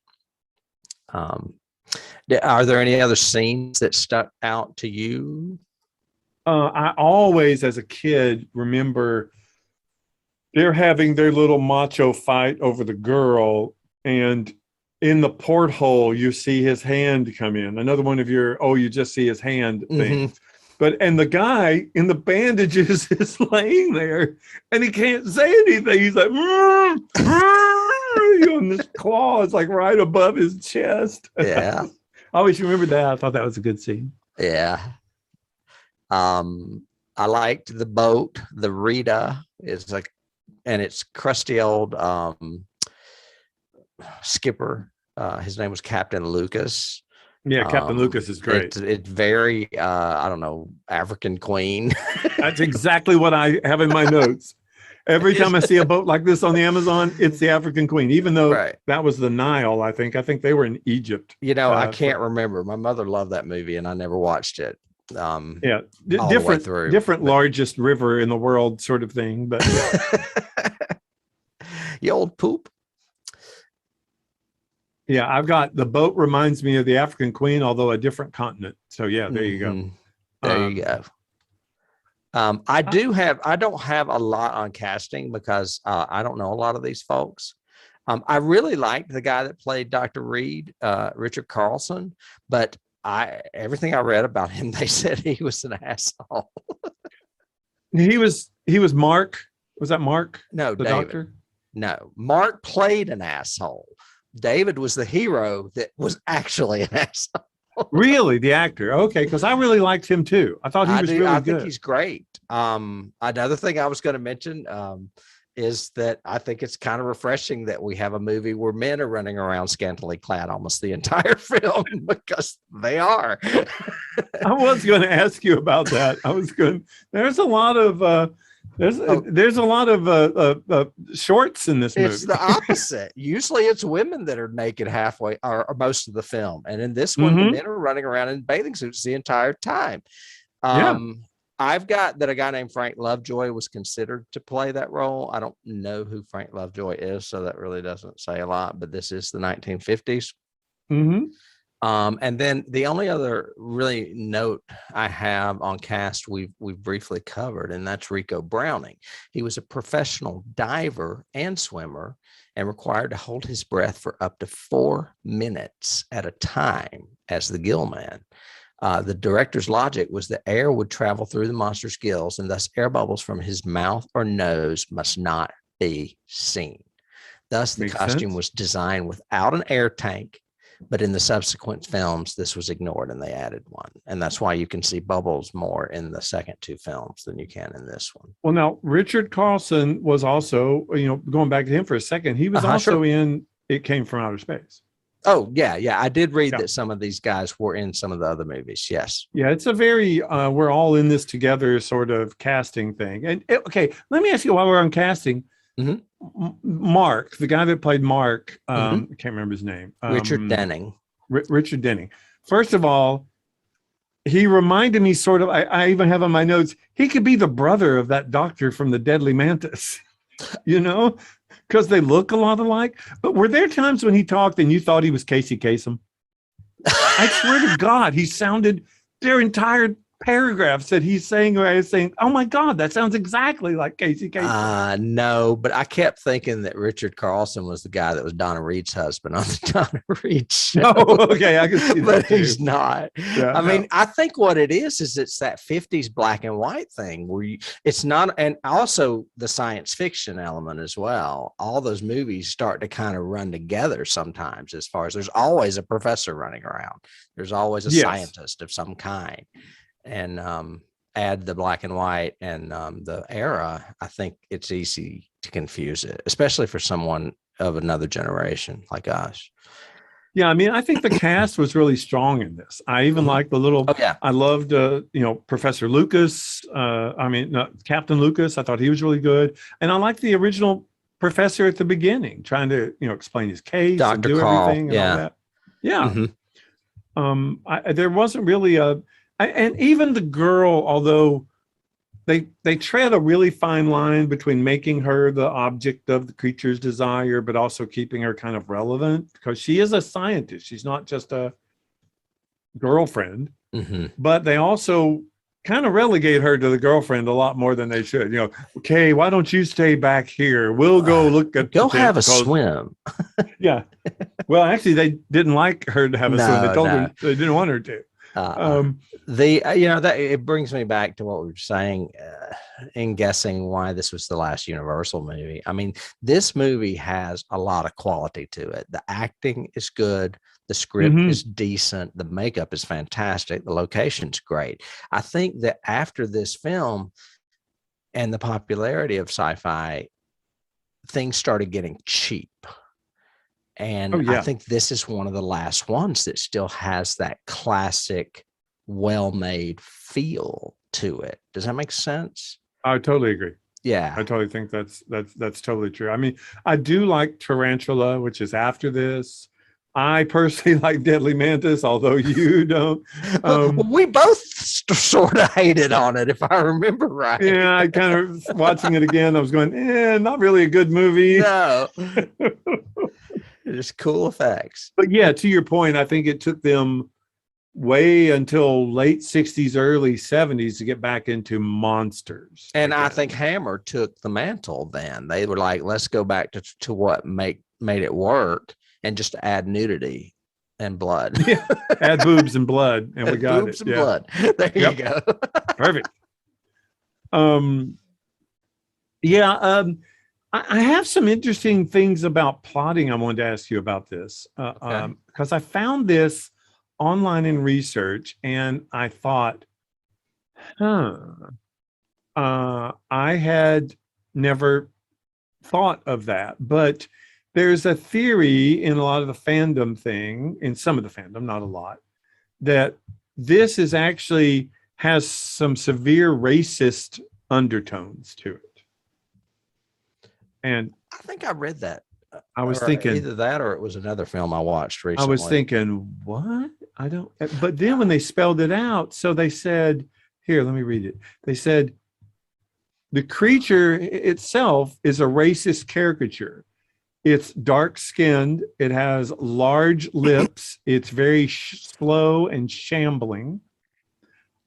Are there any other scenes that stuck out to you? I always, as a kid, remember they're having their little macho fight over the girl, and in the porthole, you see his hand come in. Another one of your, you just see his hand things. And the guy in the bandages is laying there, and he can't say anything. He's like, and this claw is like right above his chest. Yeah. I always remember that. I thought that was a good scene. Yeah. I liked the boat. The Rita is like, and it's crusty old skipper. His name was Captain Lucas. Yeah, Captain Lucas is great. It's very, I don't know, African Queen. That's exactly what I have in my notes. Every time I see a boat like this on the Amazon, it's the African Queen, even though that was the Nile, I think. I think they were in Egypt. I can't remember. My mother loved that movie, and I never watched it. Different largest river in the world sort of thing. But you old poop. Yeah, I've got the boat reminds me of the African Queen, although a different continent. So yeah, there you go. There you go. I don't have a lot on casting because I don't know a lot of these folks. I really liked the guy that played Dr. Reed, Richard Carlson, but everything I read about him, they said he was an asshole. He was Mark. Was that Mark? No, the David. doctor? No, Mark played an asshole. David was the hero that was actually an asshole. Really, the actor? Okay, because I really liked him too. I thought he was really good. I think he's great. Another thing I was going to mention is that I think it's kind of refreshing that we have a movie where men are running around scantily clad almost the entire film, because they are. I was going to ask you about that. There's a lot of there's a lot of shorts in this movie. It's the opposite. Usually it's women that are naked halfway or most of the film. And in this one, the men are running around in bathing suits the entire time. I've got that a guy named Frank Lovejoy was considered to play that role. I don't know who Frank Lovejoy is, so that really doesn't say a lot, but this is the 1950s. And then the only other really note I have on cast we've briefly covered, and that's Rico Browning. He was a professional diver and swimmer and required to hold his breath for up to 4 minutes at a time as the Gillman. The director's logic was that air would travel through the monster's gills, and thus air bubbles from his mouth or nose must not be seen. Thus, the costume was designed without an air tank, but in the subsequent films, this was ignored and they added one. And that's why you can see bubbles more in the second 2 films than you can in this one. Well, now, Richard Carlson was also, going back to him for a second, he was also in It Came From Outer Space. Oh, yeah. I did read that some of these guys were in some of the other movies. Yes. Yeah, it's a very, we're all in this together sort of casting thing. And okay, let me ask you while we're on casting, Mark, the guy that played Mark, I can't remember his name. Richard Denning. Richard Denning. First of all, he reminded me sort of, I even have on my notes, he could be the brother of that doctor from the Deadly Mantis, because they look a lot alike. But were there times when he talked and you thought he was Casey Kasem? I swear to God, he sounded, their entire paragraphs that he's saying, where I was saying, oh my God, that sounds exactly like Casey Kasem. No, but I kept thinking that Richard Carlson was the guy that was Donna Reed's husband on the Donna Reed show. Oh, okay, I can see that. But too. He's not. Yeah, I mean, I think what it is it's that 50s black and white thing where it's not, and also the science fiction element as well. All those movies start to kind of run together sometimes, as far as there's always a professor running around. There's always a scientist of some kind. And add the black and white and the era, I think it's easy to confuse it, especially for someone of another generation like us. Yeah, I mean, I think the cast was really strong in this. I even liked the little. Oh, yeah. I loved, Professor Lucas. Captain Lucas. I thought he was really good, and I liked the original professor at the beginning, trying to, explain his case and Dr. do Carl, everything and all that. Yeah. Mhm. There wasn't really and even the girl, although they tread a really fine line between making her the object of the creature's desire, but also keeping her kind of relevant, because she is a scientist. She's not just a girlfriend, but they also kind of relegate her to the girlfriend a lot more than they should. Okay, why don't you stay back here? We'll go look at Go have a swim. Yeah. Well, actually, they didn't like her to have a swim. They told her they didn't want her to. That it brings me back to what we were saying in guessing why this was the last Universal movie. I mean, this movie has a lot of quality to it. The acting is good. The script is decent. The makeup is fantastic. The location's great. I think that after this film and the popularity of sci-fi, things started getting cheap. And I think this is one of the last ones that still has that classic, well-made feel to it. Does that make sense? I totally agree. Yeah. I totally think that's totally true. I mean, I do like Tarantula, which is after this. I personally like Deadly Mantis, although you don't. We both sort of hated on it, if I remember right. Yeah, I kind of, watching it again, I was going, not really a good movie. No. Just cool effects. But yeah, to your point, I think it took them way until late 60s, early 70s to get back into monsters. And I think Hammer took the mantle then. They were like, let's go back to what made it work and just add nudity and blood. Yeah, add boobs and blood, and we got boobs it. And blood. There you go. Perfect. I have some interesting things about plotting I wanted to ask you about this, because I found this online in research, and I thought, I had never thought of that. But there's a theory in a lot of the fandom thing, in some of the fandom, not a lot, that this is actually has some severe racist undertones to it. And I think I read that. I was thinking either that or it was another film I watched recently. I was thinking, what? I don't, but then when they spelled it out, so they said, here, let me read it. They said, the creature itself is a racist caricature. It's dark skinned. It has large lips. It's very slow and shambling.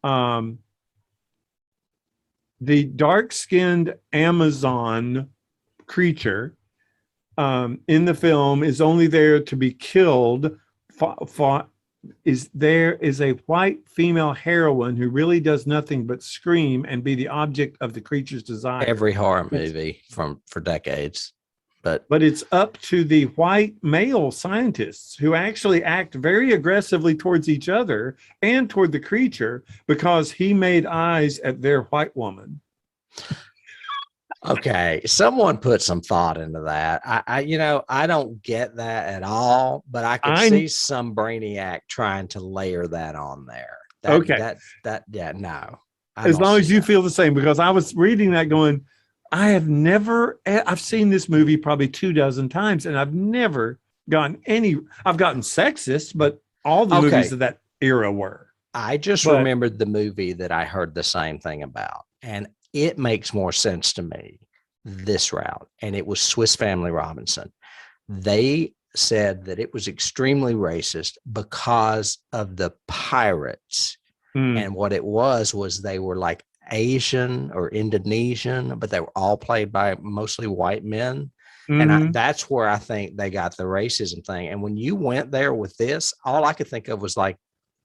The dark skinned Amazon creature in the film is only there to be killed. There is a white female heroine who really does nothing but scream and be the object of the creature's desire. Every horror movie for decades. But it's up to the white male scientists who actually act very aggressively towards each other and toward the creature because he made eyes at their white woman. Okay, someone put some thought into that. I don't get that at all, but I could see some brainiac trying to layer that on there. No. As long as you feel the same, because I was reading that going, I've seen this movie probably 24 times, and I've never gotten I've gotten sexist, but all the movies of that era were. I just remembered the movie that I heard the same thing about, and it makes more sense to me this route. And it was Swiss Family Robinson. They said that it was extremely racist because of the pirates. And what it was they were like Asian or Indonesian, but they were all played by mostly white men. And that's where I think they got the racism thing. And when you went there with this, all I could think of was like,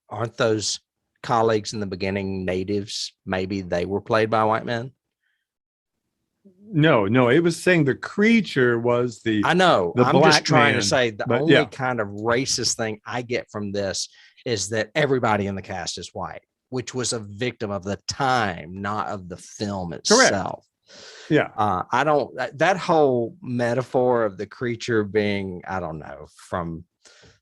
aren't those colleagues in the beginning natives? Maybe they were played by white men. No, it was saying the creature was I know. I'm just trying to say the only kind of racist thing I get from this is that everybody in the cast is white, which was a victim of the time, not of the film itself. Correct. Yeah. I don't, that whole metaphor of the creature being, I don't know, from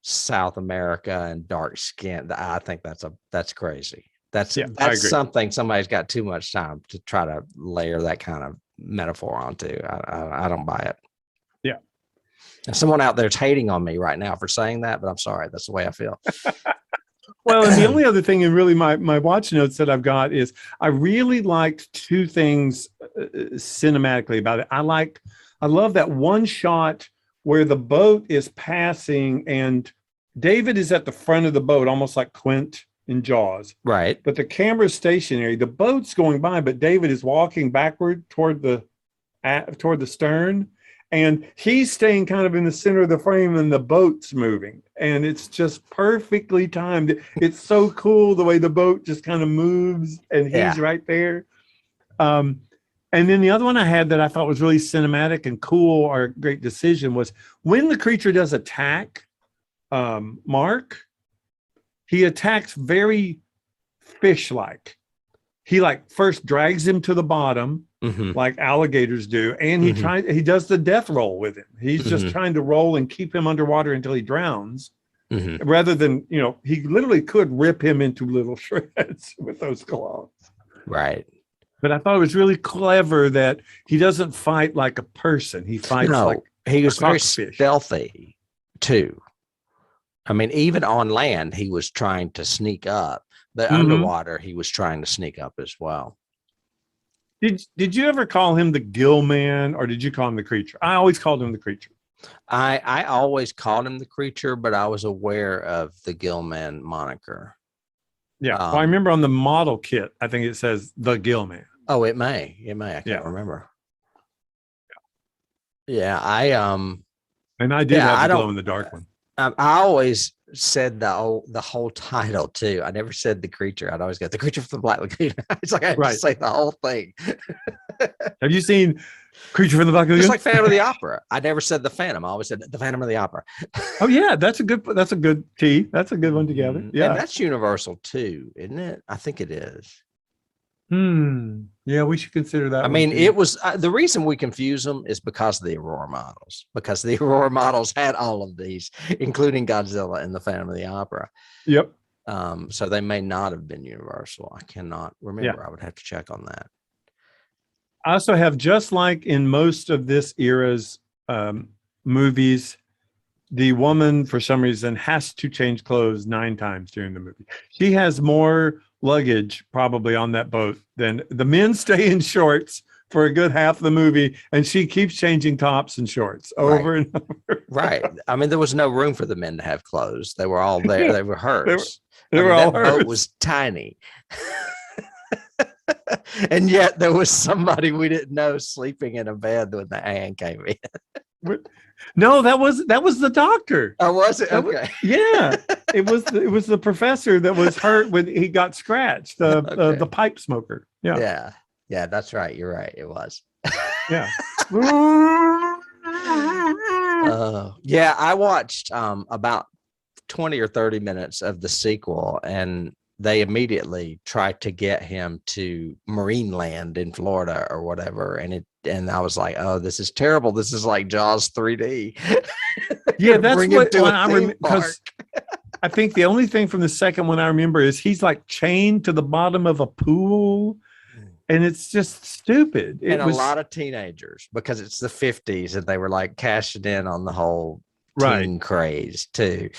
South America and dark skin, I think that's crazy. That's something somebody's got too much time to try to layer that kind of metaphor onto. I don't buy it. And someone out there's hating on me right now for saying that, but I'm sorry. That's the way I feel. Well, and the only other thing, and really my watch notes that I've got is I really liked two things cinematically about it. I love that one shot where the boat is passing and David is at the front of the boat, almost like Quint in Jaws. Right. But the camera's stationary. The boat's going by, but David is walking backward toward the stern. And he's staying kind of in the center of the frame and the boat's moving. And it's just perfectly timed. It's so cool the way the boat just kind of moves and he's right there. And then the other one I had that I thought was really cinematic and cool or a great decision was when the creature does attack Mark, he attacks very fish-like. He first drags him to the bottom, like alligators do, and he does the death roll with him. He's just trying to roll and keep him underwater until he drowns, rather than, he literally could rip him into little shreds with those claws. Right. But I thought it was really clever that he doesn't fight like a person. He fights like he was very fish. Stealthy too. I mean, even on land, he was trying to sneak up, but underwater, he was trying to sneak up as well. Did you ever call him the Gillman, or did you call him the creature? I always called him the creature. I always called him the creature, but I was aware of the Gillman moniker. Yeah, well, I remember on the model kit, I think it says the Gillman. Oh, it may. I can't remember. Yeah, and I did have the glow in the dark one. I always said the whole title too. I never said the creature. I'd always go the creature from the Black Lagoon. It's like I have to say the whole thing. Have you seen Creature from the Black Lagoon? It's like Phantom of the Opera. I never said the Phantom. I always said the Phantom of the Opera. Oh yeah, that's a good T. That's a good one together. Yeah, and that's Universal too, isn't it? I think it is. Yeah, we should consider that. I mean, it was the reason we confuse them is because of the Aurora models, because the Aurora models had all of these, including Godzilla and the Phantom of the Opera. Yep. So they may not have been Universal. I cannot remember. I would have to check on that. I also have, just like in most of this era's movies, the woman, for some reason, has to change clothes 9 times during the movie. She has more luggage probably on that boat than the men. Stay in shorts for a good half of the movie, and she keeps changing tops and shorts over and over. Right. I mean, there was no room for the men to have clothes. They were all there. They were hers. They were all that hers. Boat was tiny. And yet there was somebody we didn't know sleeping in a bed when the hand came in. No, that was the doctor. Oh, was it? Okay. Yeah, it was the professor that was hurt when he got scratched. The pipe smoker. Yeah. That's right. You're right. It was. Yeah. Yeah, I watched about 20 or 30 minutes of the sequel, and they immediately tried to get him to Marine Land in Florida or whatever, and I was like, oh, this is terrible. This is like Jaws 3D. Yeah, that's what I remember, because I think the only thing from the second one I remember is he's like chained to the bottom of a pool, and it's just stupid. And a lot of teenagers, because it's the 50s, and they were like cashing in on the whole teen craze too.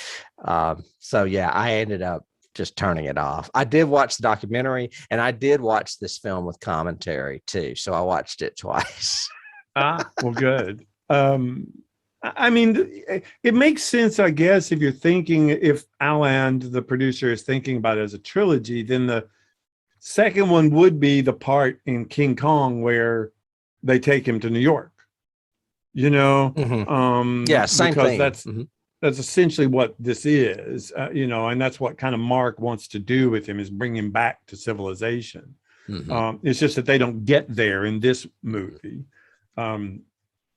So yeah, I ended up just turning it off. I did watch the documentary, and I did watch this film with commentary too. So I watched it twice. Well, good. I mean, it makes sense, I guess, if you're thinking, if Alan, the producer, is thinking about it as a trilogy, then the second one would be the part in King Kong where they take him to New York. Same thing. That's essentially what this is, and that's what kind of Mark wants to do with him, is bring him back to civilization. It's just that they don't get there in this movie.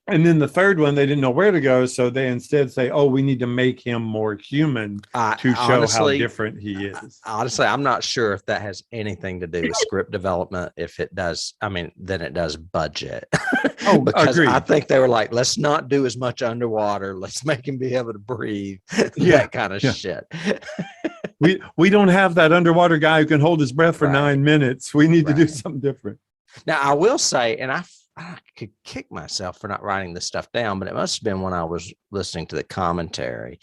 And then the third one, they didn't know where to go, so they instead say, oh, we need to make him more human to show how different he is. Honestly, I'm not sure if that has anything to do with script development. If it does, then it does budget. Oh, because agreed. I think they were like, let's not do as much underwater. Let's make him be able to breathe. That kind of shit. We don't have that underwater guy who can hold his breath for 9 minutes. We need to do something different. Now, I will say, and I I could kick myself for not writing this stuff down, but it must have been when I was listening to the commentary.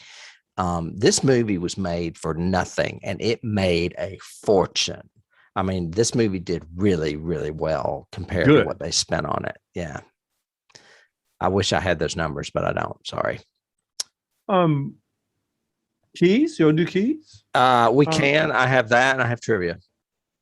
This movie was made for nothing, and it made a fortune. I mean, this movie did really, really well compared to what they spent on it. Yeah. I wish I had those numbers, but I don't. Sorry. Keys? You'll do keys? We can. I have that, and I have trivia.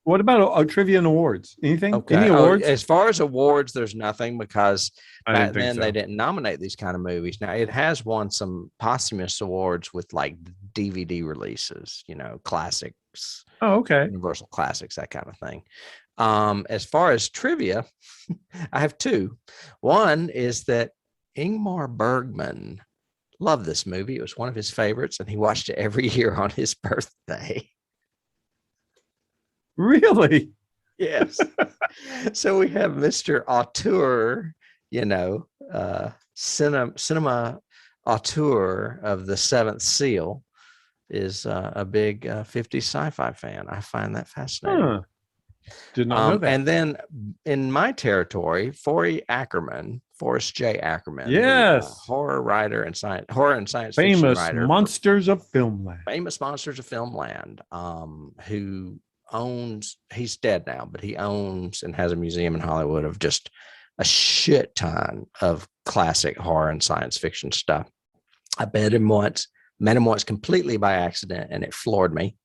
What about trivia and awards? Anything? Okay. Any awards? As far as awards, there's nothing, because back then so. they didn't nominate these kind of movies. Now it has won some posthumous awards with like DVD releases, classics. Oh, okay. Universal classics, that kind of thing. As far as trivia, I have two. One is that Ingmar Bergman loved this movie. It was one of his favorites, and he watched it every year on his birthday. Really? Yes. So we have Mr. Auteur, cinema auteur of The Seventh Seal, is a big 50s sci-fi fan. I find that fascinating. Huh. Did not know that. And then in my territory, Forrest J. Ackerman, yes, horror writer and science fiction famous writer, monsters of filmland. Famous monsters of filmland. Who owns? He's dead now, but he owns and has a museum in Hollywood of just a shit ton of classic horror and science fiction stuff. I met him once completely by accident, and it floored me.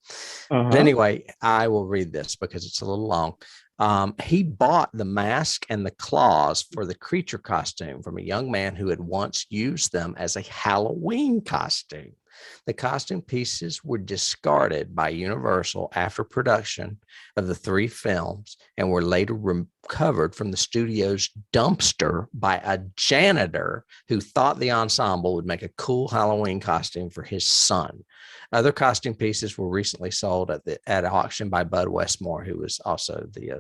But anyway, I will read this because it's a little long. He bought the mask and the claws for the creature costume from a young man who had once used them as a Halloween costume. The costume pieces were discarded by Universal after production of the 3 films and were later recovered from the studio's dumpster by a janitor who thought the ensemble would make a cool Halloween costume for his son. Other costume pieces were recently sold at auction by Bud Westmore, who was also the,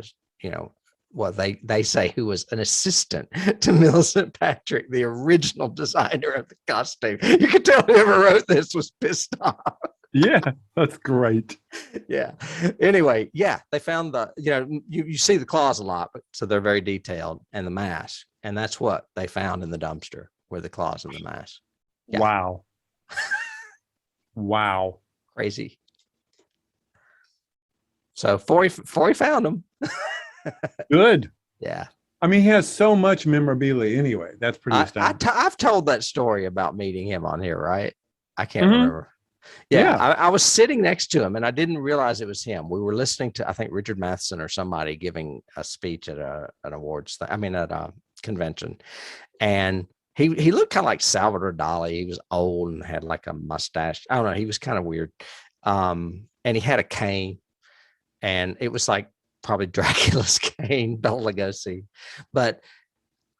they say who was an assistant to Millicent Patrick, the original designer of the costume. You can tell whoever wrote this was pissed off. Yeah, that's great. Yeah. Anyway, yeah, they found you see the claws a lot, so they're very detailed, and the mask, and that's what they found in the dumpster, were the claws and the mask. Yeah. Wow. Wow. Crazy. So Forey found them. Good. Yeah. I mean, he has so much memorabilia anyway. That's pretty astounding. I've told that story about meeting him on here, right? I can't remember. Yeah. I was sitting next to him, and I didn't realize it was him. We were listening to, I think, Richard Matheson or somebody giving a speech at an awards at a convention. And he looked kind of like Salvador Dali. He was old and had like a mustache. I don't know. He was kind of weird. And he had a cane, and it was like probably Dracula's cane, Bela Lugosi. But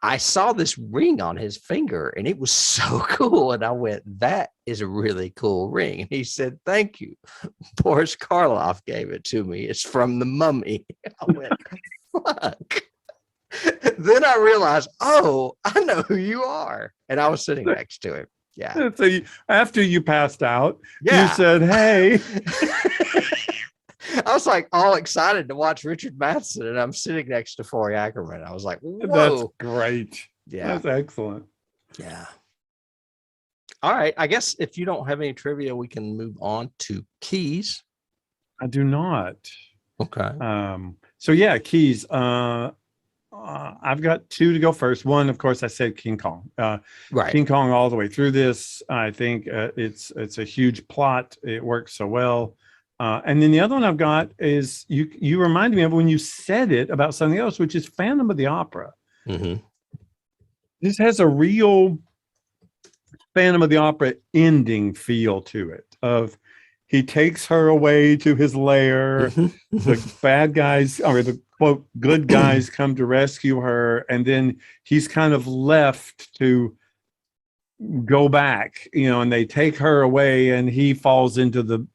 I saw this ring on his finger, and it was so cool. And I went, that is a really cool ring. And he said, thank you. Boris Karloff gave it to me. It's from The Mummy. I went, fuck. Then I realized, oh, I know who you are. And I was sitting next to him. Yeah. So after you passed out, you said, hey. I was like all excited to watch Richard Matheson, and I'm sitting next to Forey Ackerman. I was like, whoa. That's great. Yeah. That's excellent. Yeah. All right. I guess if you don't have any trivia, we can move on to keys. I do not. Okay. So yeah, keys. I've got 2 to go first. One, of course, I said King Kong. Right. King Kong all the way through this. I think it's a huge plot. It works so well. And then the other one I've got is you reminded me of when you said it about something else, which is Phantom of the Opera. Mm-hmm. This has a real Phantom of the Opera ending feel to it. Of he takes her away to his lair. The bad guys, or the quote good guys, come to rescue her, and then he's kind of left to go back, and they take her away, and he falls into the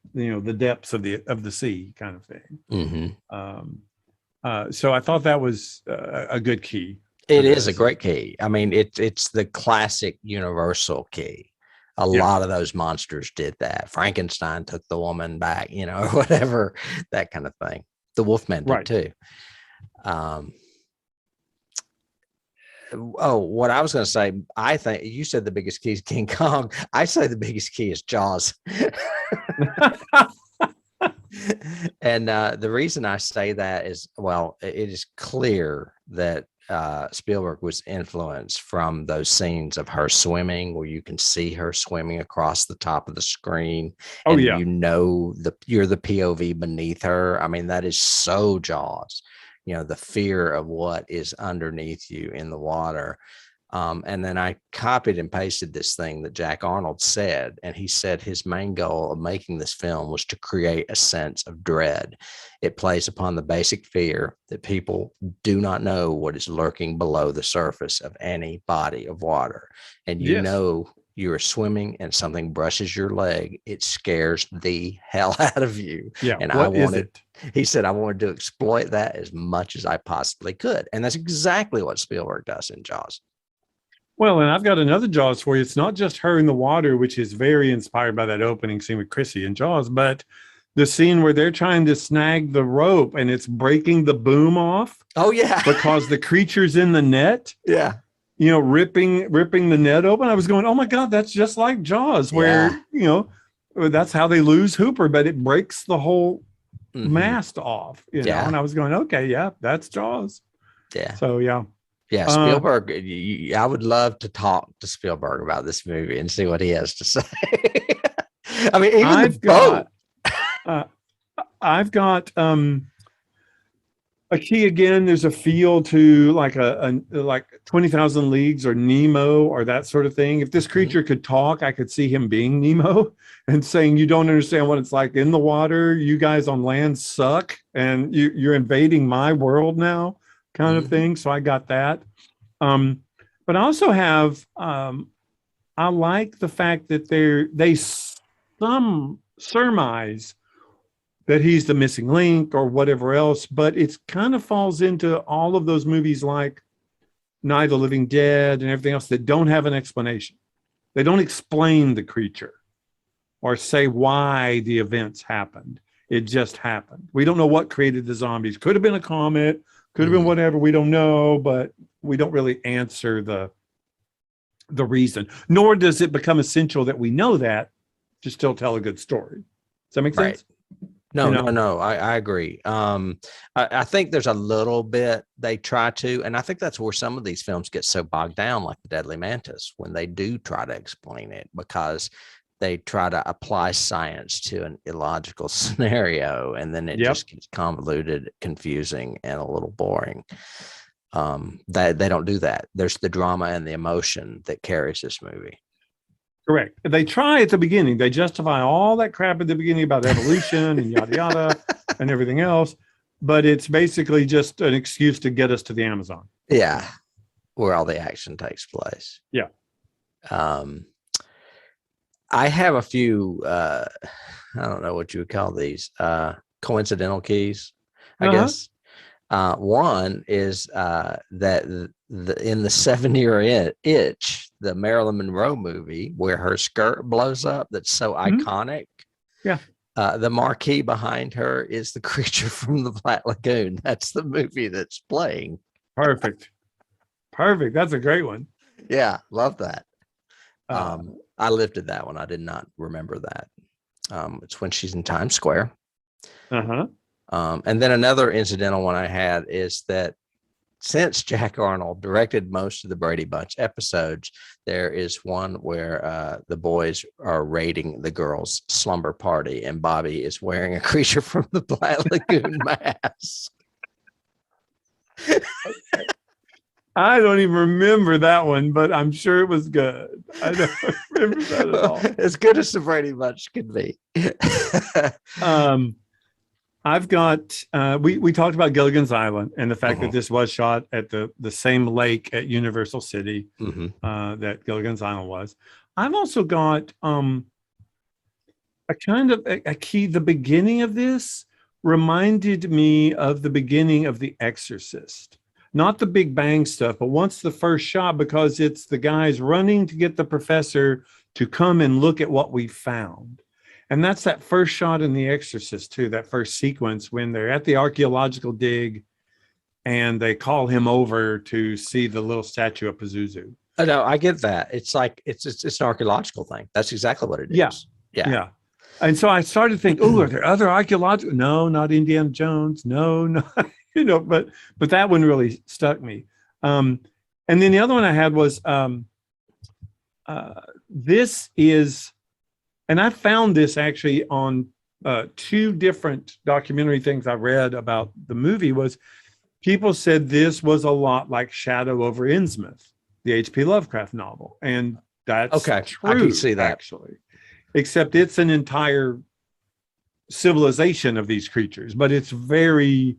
depths of the sea, kind of thing. Mm-hmm. So I thought that was a good key. It is a great key. I mean, it's the classic Universal key. A lot of those monsters did that. Frankenstein took the woman back, or whatever, that kind of thing. The Wolfman did too. Oh, what I was going to say, I think you said the biggest key is King Kong. I say the biggest key is Jaws. And the reason I say that is, well, it is clear that Spielberg was influenced from those scenes of her swimming, where you can see her swimming across the top of the screen, Oh, and yeah. you know you're the POV beneath her. I mean, that is so Jaws. You know, the fear of what is underneath you in the water. And then I copied and pasted this thing that Jack Arnold said, and he said his main goal of making this film was to create a sense of dread. It plays upon the basic fear that people do not know what is lurking below the surface of any body of water. And you Yes. know you are swimming and something brushes your leg, it scares the hell out of you. Yeah. And What is it? He said, I wanted to exploit that as much as I possibly could. And that's exactly what Spielberg does in Jaws. Well, and I've got another Jaws for you. It's not just her in the water, which is very inspired by that opening scene with Chrissy in Jaws, but the scene where they're trying to snag the rope and it's breaking the boom off. Oh, yeah. Because the creature's in the net. Yeah. You know, ripping the net open. I was going, oh my God, that's just like Jaws, where, you know, that's how they lose Hooper, but it breaks the whole mast off, you know. And I was going, okay, yeah, that's Jaws. Yeah. So, yeah. Yeah, Spielberg, I would love to talk to Spielberg about this movie and see what he has to say. I mean, even I've got a key again. There's a feel to like like 20,000 Leagues or Nemo or that sort of thing. If this creature could talk, I could see him being Nemo and saying, you don't understand what it's like in the water. You guys on land suck and you're invading my world now, kind of thing. So I got that. But I also have, I like the fact that they surmise that he's the missing link or whatever else, but it kind of falls into all of those movies like Night of the Living Dead and everything else that don't have an explanation. They don't explain the creature or say why the events happened. It just happened. We don't know what created the zombies. Could have been a comet, could have been whatever, we don't know, but we don't really answer the reason, nor does it become essential that we know that to still tell a good story. Does that make sense? No, I agree. I think there's a little bit they try to, and I think that's where some of these films get so bogged down, like The Deadly Mantis, when they do try to explain it, because they try to apply science to an illogical scenario, and then it just gets convoluted, confusing, and a little boring. They don't do that. There's the drama and the emotion that carries this movie. Correct. They try at the beginning. They justify all that crap at the beginning about evolution and yada, yada, and everything else. But it's basically just an excuse to get us to the Amazon. Yeah. Where all the action takes place. Yeah. I have a few, I don't know what you would call these, coincidental keys, I guess. One is that in the 7-Year Itch, the Marilyn Monroe movie, where her skirt blows up, that's so iconic. Yeah. The marquee behind her is the creature from the Black Lagoon. That's the movie that's playing. Perfect. That's a great one. Yeah, love that. I lifted that one. I did not remember that. It's when she's in Times Square. And then another incidental one I had is that since Jack Arnold directed most of the Brady Bunch episodes, there is one where the boys are raiding the girls' slumber party, and Bobby is wearing a creature from the Black Lagoon mask. I don't even remember that one, but I'm sure it was good. I don't remember that at all. As good as the Brady Bunch could be. I've got, we talked about Gilligan's Island and the fact that this was shot at the same lake at Universal City that Gilligan's Island was. I've also got a kind of a key. The beginning of this reminded me of the beginning of The Exorcist. Not the Big Bang stuff, but once the first shot, because it's the guys running to get the professor to come and look at what we found. And that's that first shot in The Exorcist too, that first sequence when they're at the archaeological dig and they call him over to see the little statue of Pazuzu. Oh, no, I get that. It's like it's an archaeological thing. That's exactly what it is. Yeah. Yeah. Yeah. And so I started thinking, oh, are there other archaeological? No, not Indiana Jones. No, no, but that one really stuck me. And then the other one I had was this is, and I found this actually on two different documentary things I read about the movie. Was people said this was a lot like Shadow over Innsmouth, the H.P. Lovecraft novel, and that's Okay, true, I can see that. actually, except it's an entire civilization of these creatures, but it's very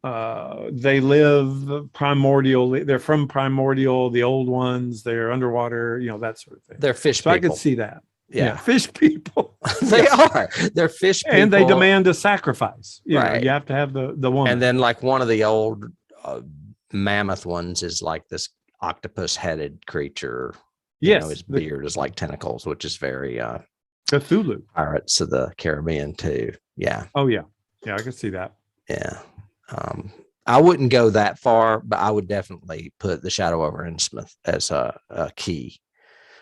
they live primordial. They're from primordial, the old ones. They're underwater, that sort of thing. They're fish so people. I could see that. Yeah, fish people. They are. They're fish people, and they demand a sacrifice. Right. You have to have the woman. And then, like, one of the old mammoth ones is like this octopus-headed creature. Yes, his beard is like tentacles, which is very Cthulhu. Pirates of the Caribbean too. Yeah. Oh yeah, I can see that. Yeah. I wouldn't go that far, but I would definitely put the Shadow over Innsmouth as a key.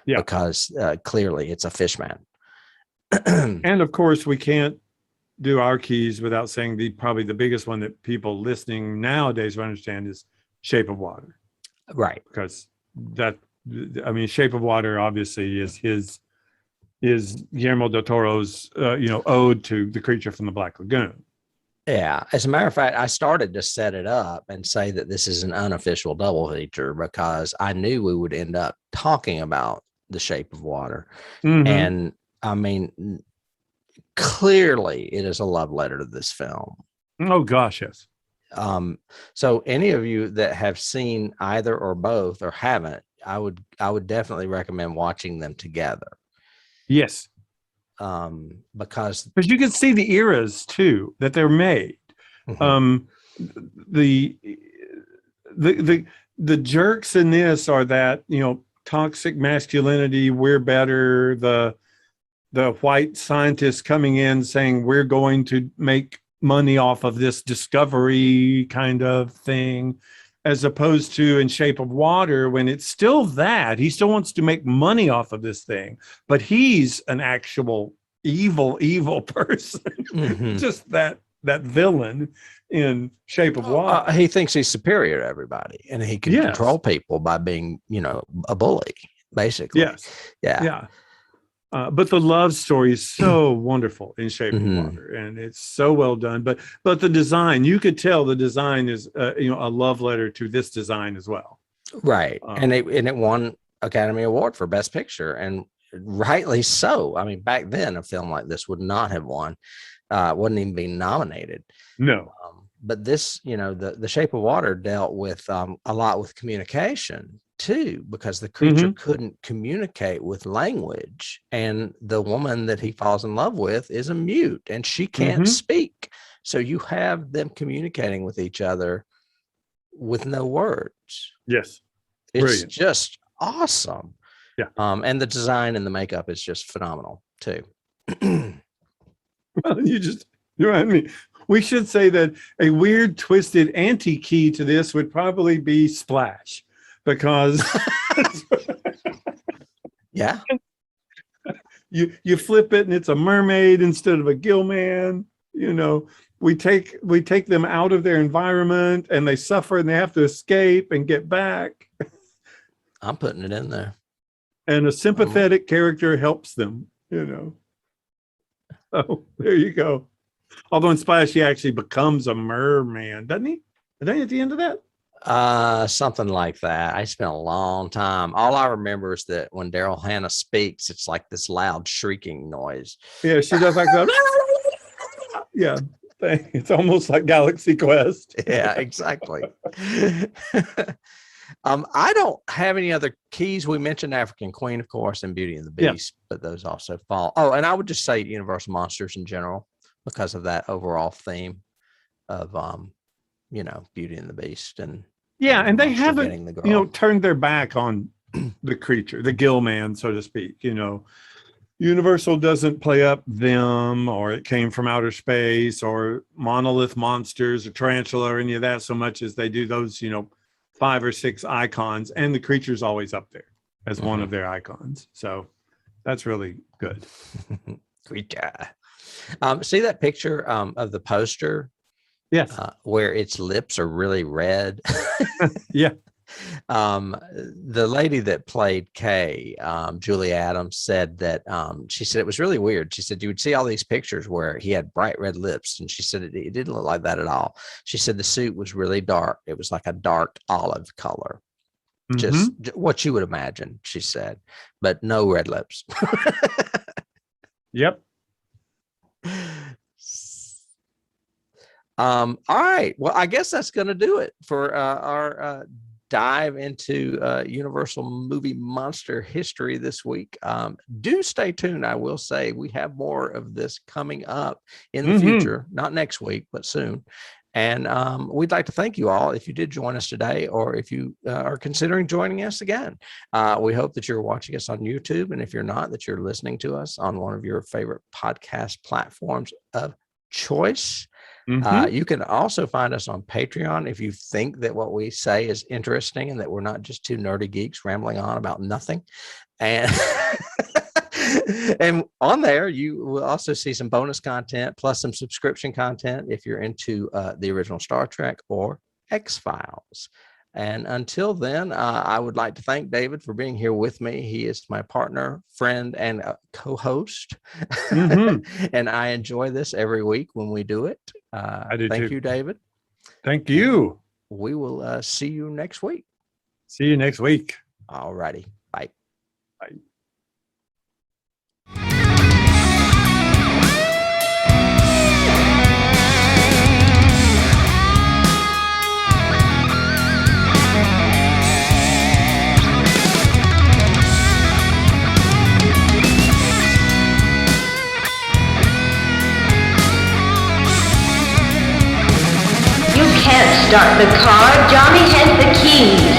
Yeah. Because clearly it's a fish man. And of course, we can't do our keys without saying probably the biggest one that people listening nowadays will understand is Shape of Water. Right. Because Shape of Water obviously is Guillermo del Toro's ode to the creature from the Black Lagoon. Yeah. As a matter of fact, I started to set it up and say that this is an unofficial double feature because I knew we would end up talking about the Shape of Water. Mm-hmm. And I mean, clearly it is a love letter to this film. Oh gosh, yes. So any of you that have seen either or both or haven't, I would definitely recommend watching them together. Yes. Because you can see the eras too that they're made. Mm-hmm. The jerks in this are that, toxic masculinity, we're better, the white scientists coming in saying we're going to make money off of this discovery kind of thing, as opposed to in Shape of Water, when it's still that he still wants to make money off of this thing, but he's an actual evil person. Mm-hmm. Just that villain in Shape of Water. He thinks he's superior to everybody and he can control people by being, a bully, basically. Yes. Yeah. But the love story is so wonderful in Shape of Water, and it's so well done. But the design, you could tell the design is a love letter to this design as well. Right. And it won Academy Award for Best Picture, and rightly so. I mean, back then a film like this would not have won, wouldn't even be nominated. No. But this, the Shape of Water dealt with a lot with communication too, because the creature couldn't communicate with language, and the woman that he falls in love with is a mute and she can't speak. So you have them communicating with each other with no words. Yes. It's brilliant. Just awesome. Yeah. And the design and the makeup is just phenomenal too. Well, you remind me. We should say that a weird, twisted anti-key to this would probably be Splash, because yeah, you flip it and it's a mermaid instead of a Gillman. We take them out of their environment and they suffer and they have to escape and get back. I'm putting it in there. And a sympathetic character helps them. So there you go. Although in Splash, he actually becomes a merman, doesn't he? Are they at the end of that? Something like that. I spent a long time. All I remember is that when Daryl Hannah speaks, it's like this loud shrieking noise. Yeah, she does like that. Yeah, it's almost like Galaxy Quest. Yeah, exactly. I don't have any other keys. We mentioned African Queen, of course, and Beauty and the Beast, but those also fall. Oh, and I would just say Universal Monsters in general, because of that overall theme of Beauty and the Beast. And and they haven't turned their back on the creature, the Gillman, so to speak. Universal doesn't play up them, or it came from outer space, or monolith monsters, or tarantula, or any of that, so much as they do those, 5 or 6 icons, and the creature's always up there as one of their icons. So that's really good. Creature. See that picture of the poster? Yes. Where its lips are really red. Yeah. The lady that played Kay, Julie Adams, said that she said it was really weird. She said you would see all these pictures where he had bright red lips, and she said it didn't look like that at all. She said the suit was really dark. It was like a dark olive color, just what you would imagine, she said, but no red lips. Yep. All right. Well, I guess that's going to do it for our dive into Universal movie monster history this week. Do stay tuned. I will say we have more of this coming up in the future, not next week, but soon. And we'd like to thank you all if you did join us today, or if you are considering joining us again. We hope that you're watching us on YouTube, and if you're not, that you're listening to us on one of your favorite podcast platforms of choice. You can also find us on Patreon if you think that what we say is interesting and that we're not just two nerdy geeks rambling on about nothing. And and on there, you will also see some bonus content plus some subscription content if you're into the original Star Trek or X-Files. And until then, I would like to thank David for being here with me. He is my partner, friend, and co-host. And I enjoy this every week when we do it. I do thank too. you, David. Thank you. We will see you next week. See you next week. All righty. Bye. Bye. You can't start the car. Johnny has the keys.